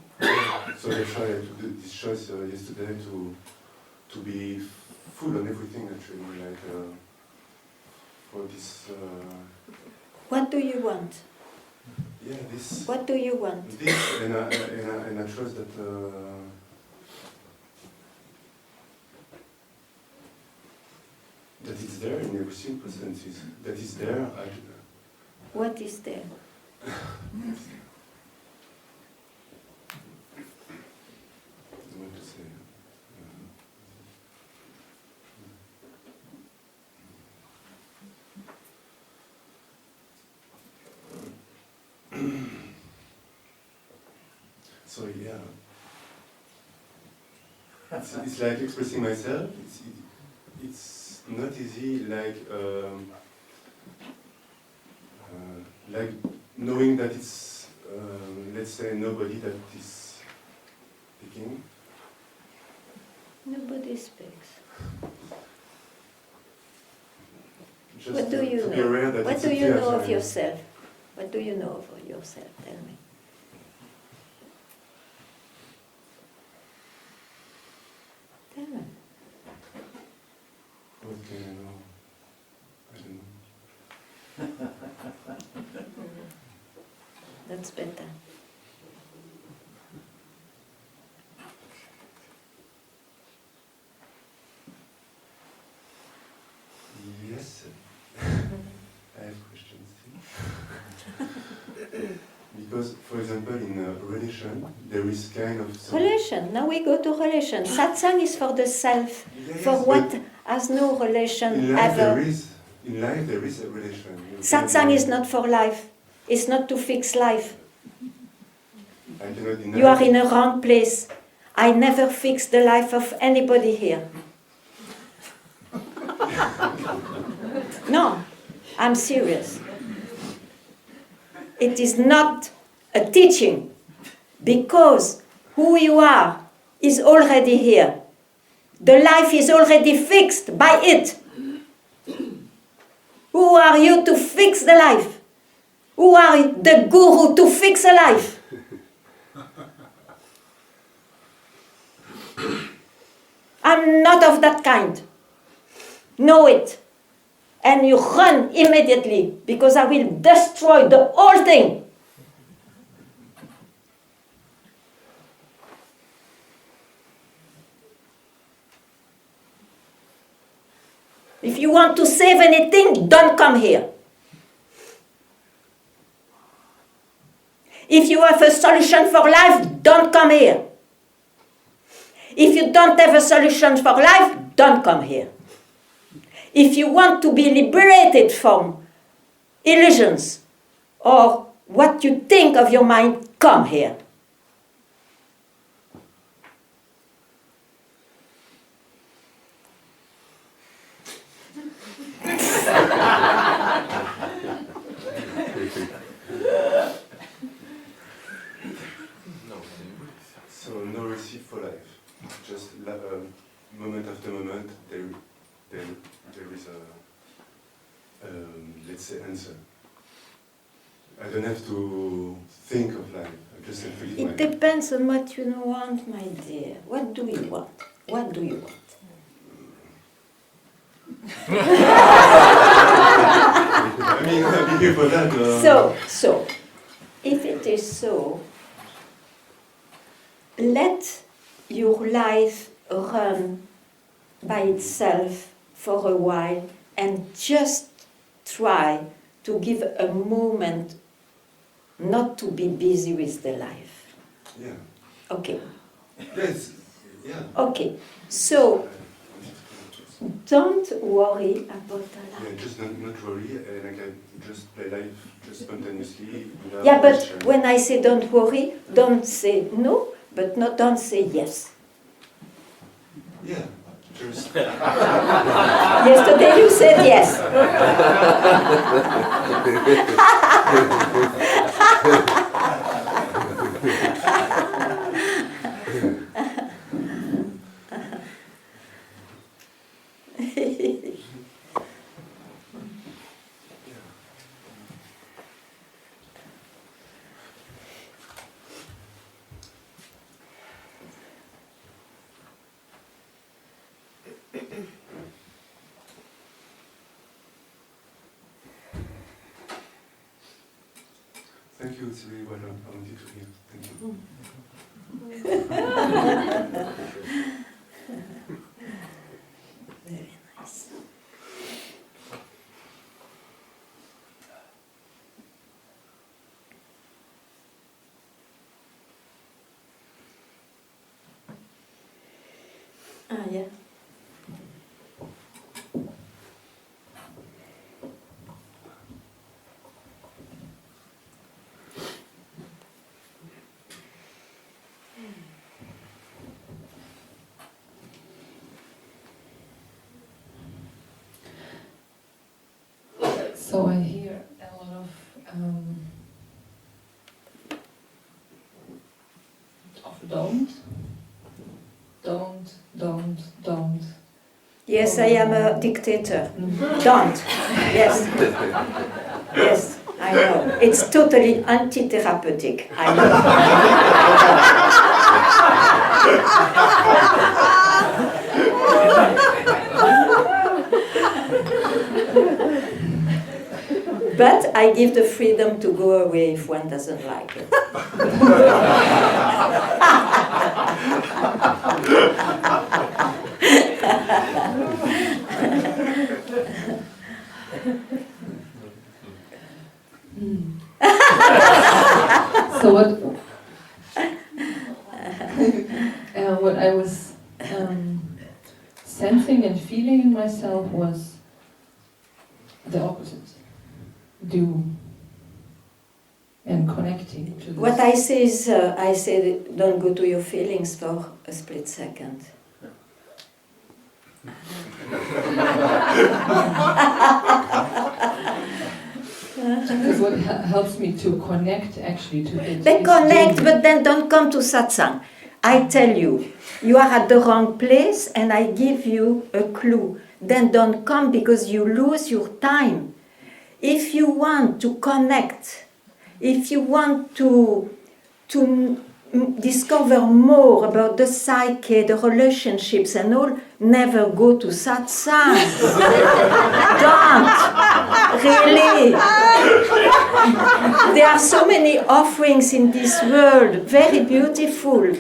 so that's why I took this choice yesterday to be full on everything actually, like for this. What do you want? Yeah, this. What do you want? This and I trust that. That it's there in every circumstances. That is there. What is there? I want to say. So yeah, it's like expressing myself. It's not easy, like knowing that it's let's say nobody that is speaking. Nobody speaks. Just What do you to be know? aware that What it's do a you know of tear yourself? What do you know of yourself? Tell me. Tell me. What can I know? I don't know. That's better. Yes, I have questions too. Because, for example, in a relation, there is kind of... Relation. Now we go to relation. Satsang is for the self, Yes, for what has no relation in life ever. in life there is a relation. Satsang is not for life. It's not to fix life. I cannot deny. You are in a wrong place. I never fix the life of anybody here. No, I'm serious. It is not a teaching, because who you are is already here. The life is already fixed by it. Who are you to fix the life? Who are the guru to fix a life? I'm not of that kind. Know it. And you run immediately, because I will destroy the whole thing. If you want to save anything, don't come here. If you have a solution for life, don't come here. If you don't have a solution for life, don't come here. If you want to be liberated from illusions or what you think of your mind, come here. So no receipt for life. Just moment after moment, there is a let's say answer. I don't have to think of life. I just have to live my It life. depends on what you want, my dear. What do you want? What do you want? I mean, I'm here for that. So, if it is so, let your life run by itself for a while and just try to give a moment not to be busy with the life. Yeah. Okay. Yes. Yeah. Okay. So, Don't worry about the Yeah, life. just not worry, like I just play life just spontaneously. Without Yeah, but question. when I say don't worry, don't say no, but don't say yes. Yeah, just. Yesterday you said yes. Thank you, it's really what I wanted to hear. Thank you. Very nice. Ah, yeah. So I hear a lot of don't. Yes, I am a dictator. Don't. Yes. Yes, I know. It's totally anti-therapeutic. I know. But I give the freedom to go away if one doesn't like it. So what I was sensing and feeling in myself was the opposite. Do and connecting to this. What I say is, I say don't go to your feelings for a split second. Because what helps me to connect actually to it. They is connect, doing. but then don't come to satsang. I tell you, you are at the wrong place and I give you a clue. Then don't come because you lose your time. If you want to connect, if you want to discover more about the psyche, the relationships and all, never go to satsang. Don't. Really. There are so many offerings in this world, very beautiful,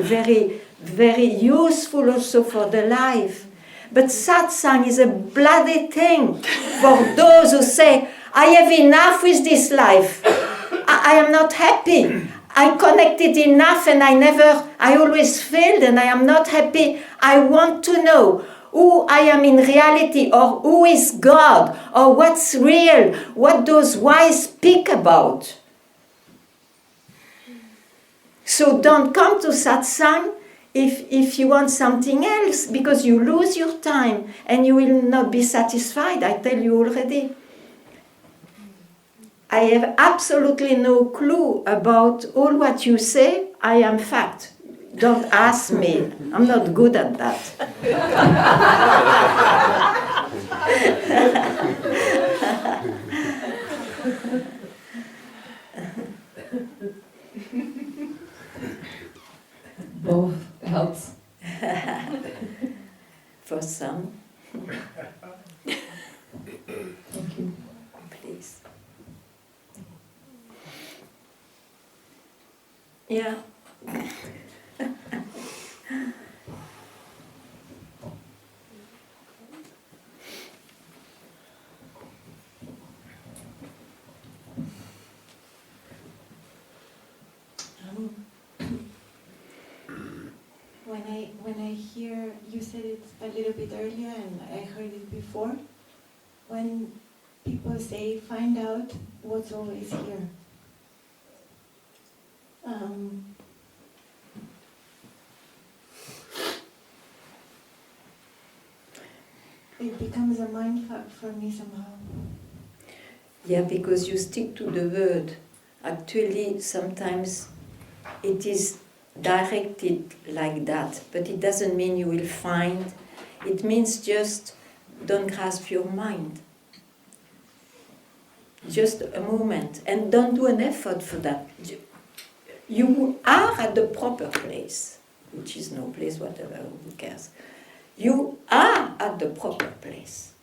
very, very useful also for the life. But satsang is a bloody thing for those who say, I have enough with this life. I am not happy. I connected enough and I always failed and I am not happy. I want to know who I am in reality, or who is God, or what's real, what those wise speak about. So don't come to satsang if you want something else, because you lose your time and you will not be satisfied, I tell you already. I have absolutely no clue about all what you say. I am fact. Don't ask me. I'm not good at that. Both helps. For some. Thank you. Please. Yeah. when I hear you said it a little bit earlier and I heard it before, when people say find out what's always here. It becomes a mindfuck for me somehow. Yeah, because you stick to the word. Actually, sometimes it is directed like that, but it doesn't mean you will find. It means just don't grasp your mind. Just a moment, and don't do an effort for that. You are at the proper place, which is no place, whatever, who cares. You are at the proper place.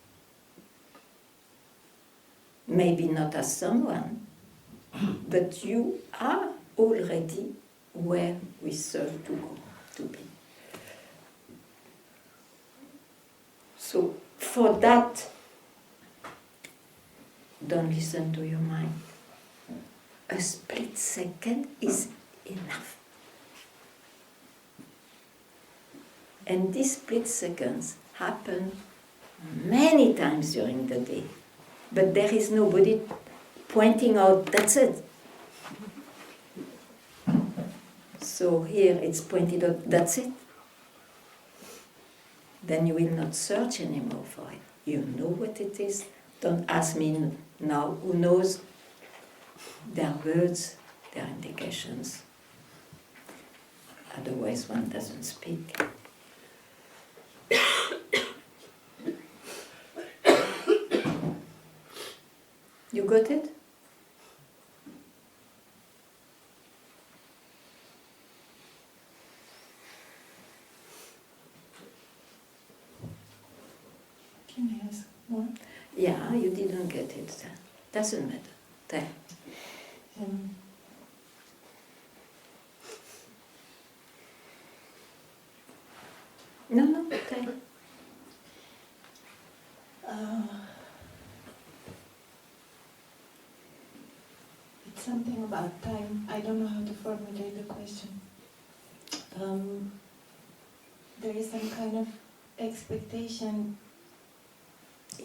Maybe not as someone, but you are already where we serve to go, to be. So for that, don't listen to your mind. A split second is enough. And these split seconds happen many times during the day. But there is nobody pointing out, that's it. So here it's pointed out, that's it. Then you will not search anymore for it. You know what it is. Don't ask me now, who knows? There are words, there are indications. Otherwise one doesn't speak. You got it? Can I ask more? Yeah, you didn't get it. Doesn't matter. There. No, there. It's something about time. I don't know how to formulate the question. There is some kind of expectation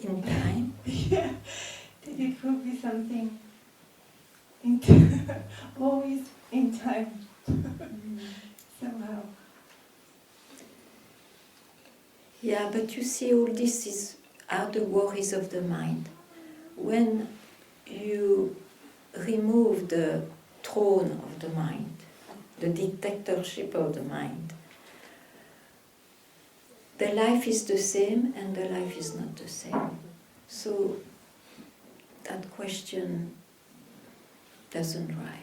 In time? yeah, that it will be something always in time somehow. Yeah, but you see, all this are the worries of the mind. When you remove the throne of the mind, the dictatorship of the mind, the life is the same and the life is not the same. So that question doesn't rise.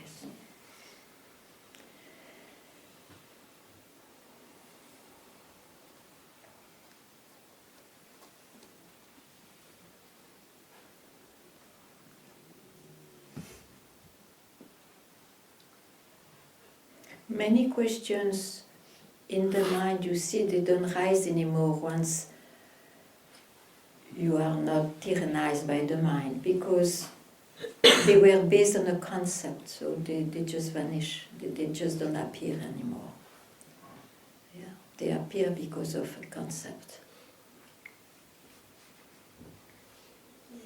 Many questions in the mind, you see, they don't rise anymore once you are not tyrannized by the mind, because they were based on a concept, so they just vanish, they just don't appear anymore. Yeah, they appear because of a concept.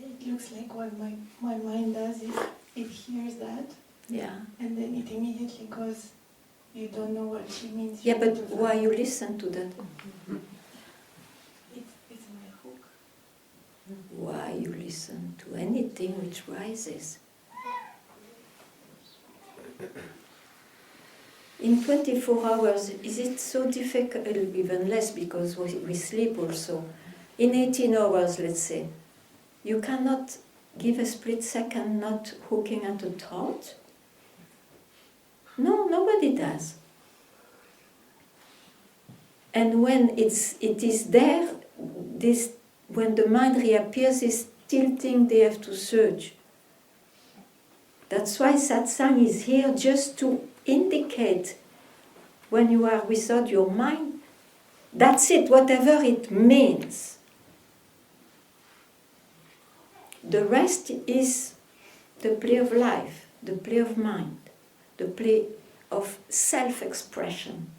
It looks like what my mind does is it hears that Yeah. and then it immediately goes, you don't know what she means. Yeah, but to why find. you listen to that? It's my hook. Why you listen to anything which rises? In 24 hours, is it so difficult? Even less, because we sleep also. In 18 hours, let's say, you cannot give a split second not hooking at a thought? No, nobody does. And when it is there, when the mind reappears, is still think they have to search. That's why Satsang is here, just to indicate when you are without your mind, that's it, whatever it means. The rest is the play of life, the play of mind, the play of self-expression.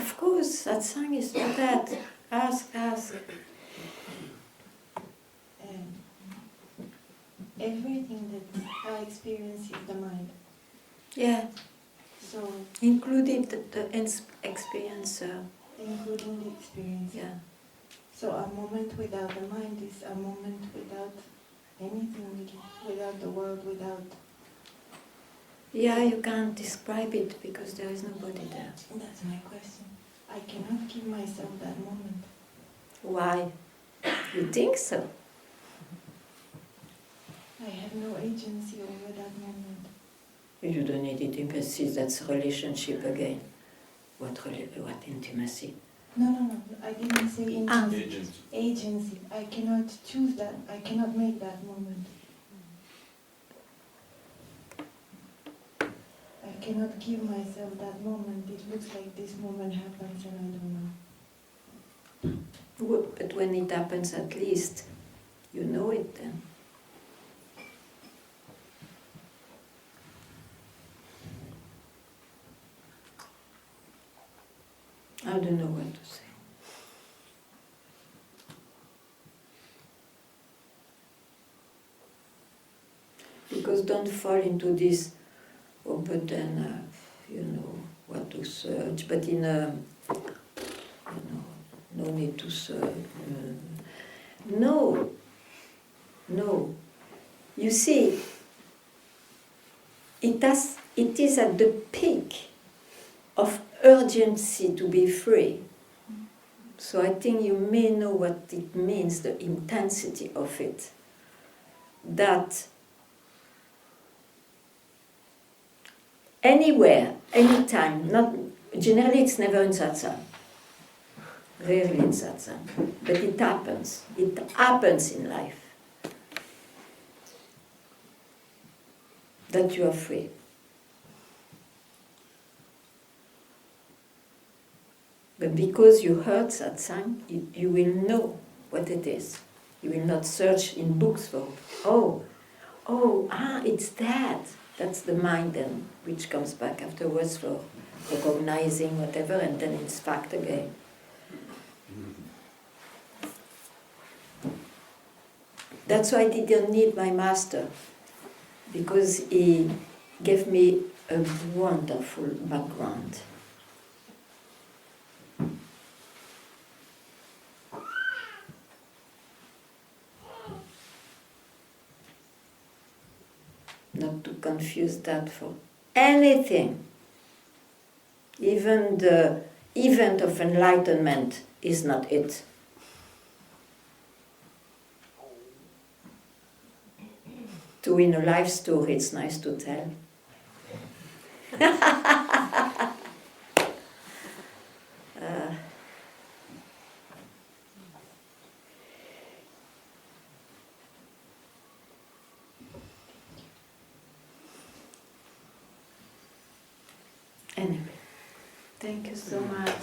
Of course, satsang is for that. Ask. Everything that I experience is the mind. Yeah, So, including the experiencer. including the experience. Yeah. So a moment without the mind is a moment without anything, really, without the world, without... Yeah, you can't describe it because there is nobody there. That's my question. I cannot give myself that moment. Why? You think so? I have no agency over that moment. You don't need intimacy, that's relationship again. What intimacy? No. I didn't say Ah. intimacy. Agency. I cannot choose that. I cannot make that moment. I cannot give myself that moment. It looks like this moment happens and I don't know. But when it happens, at least you know it then. I don't know what to say. Because don't fall into this, oh, but then, you know, what to search, but in a, you know, no need to search. No. You see, it is at the peak of urgency to be free. So I think you may know what it means, the intensity of it. That anywhere, anytime, not generally it's never in satsang. Rarely in satsang. But it happens. It happens in life. That you are free. But because you heard satsang, you will know what it is. You will not search in books for, it's that. That's the mind then, which comes back afterwards for recognizing whatever, and then it's fact again. That's why I didn't need my master, because he gave me a wonderful background. Not to confuse that for anything. Even the event of enlightenment is not it. To win a life story, it's nice to tell. Anyway, thank you so much.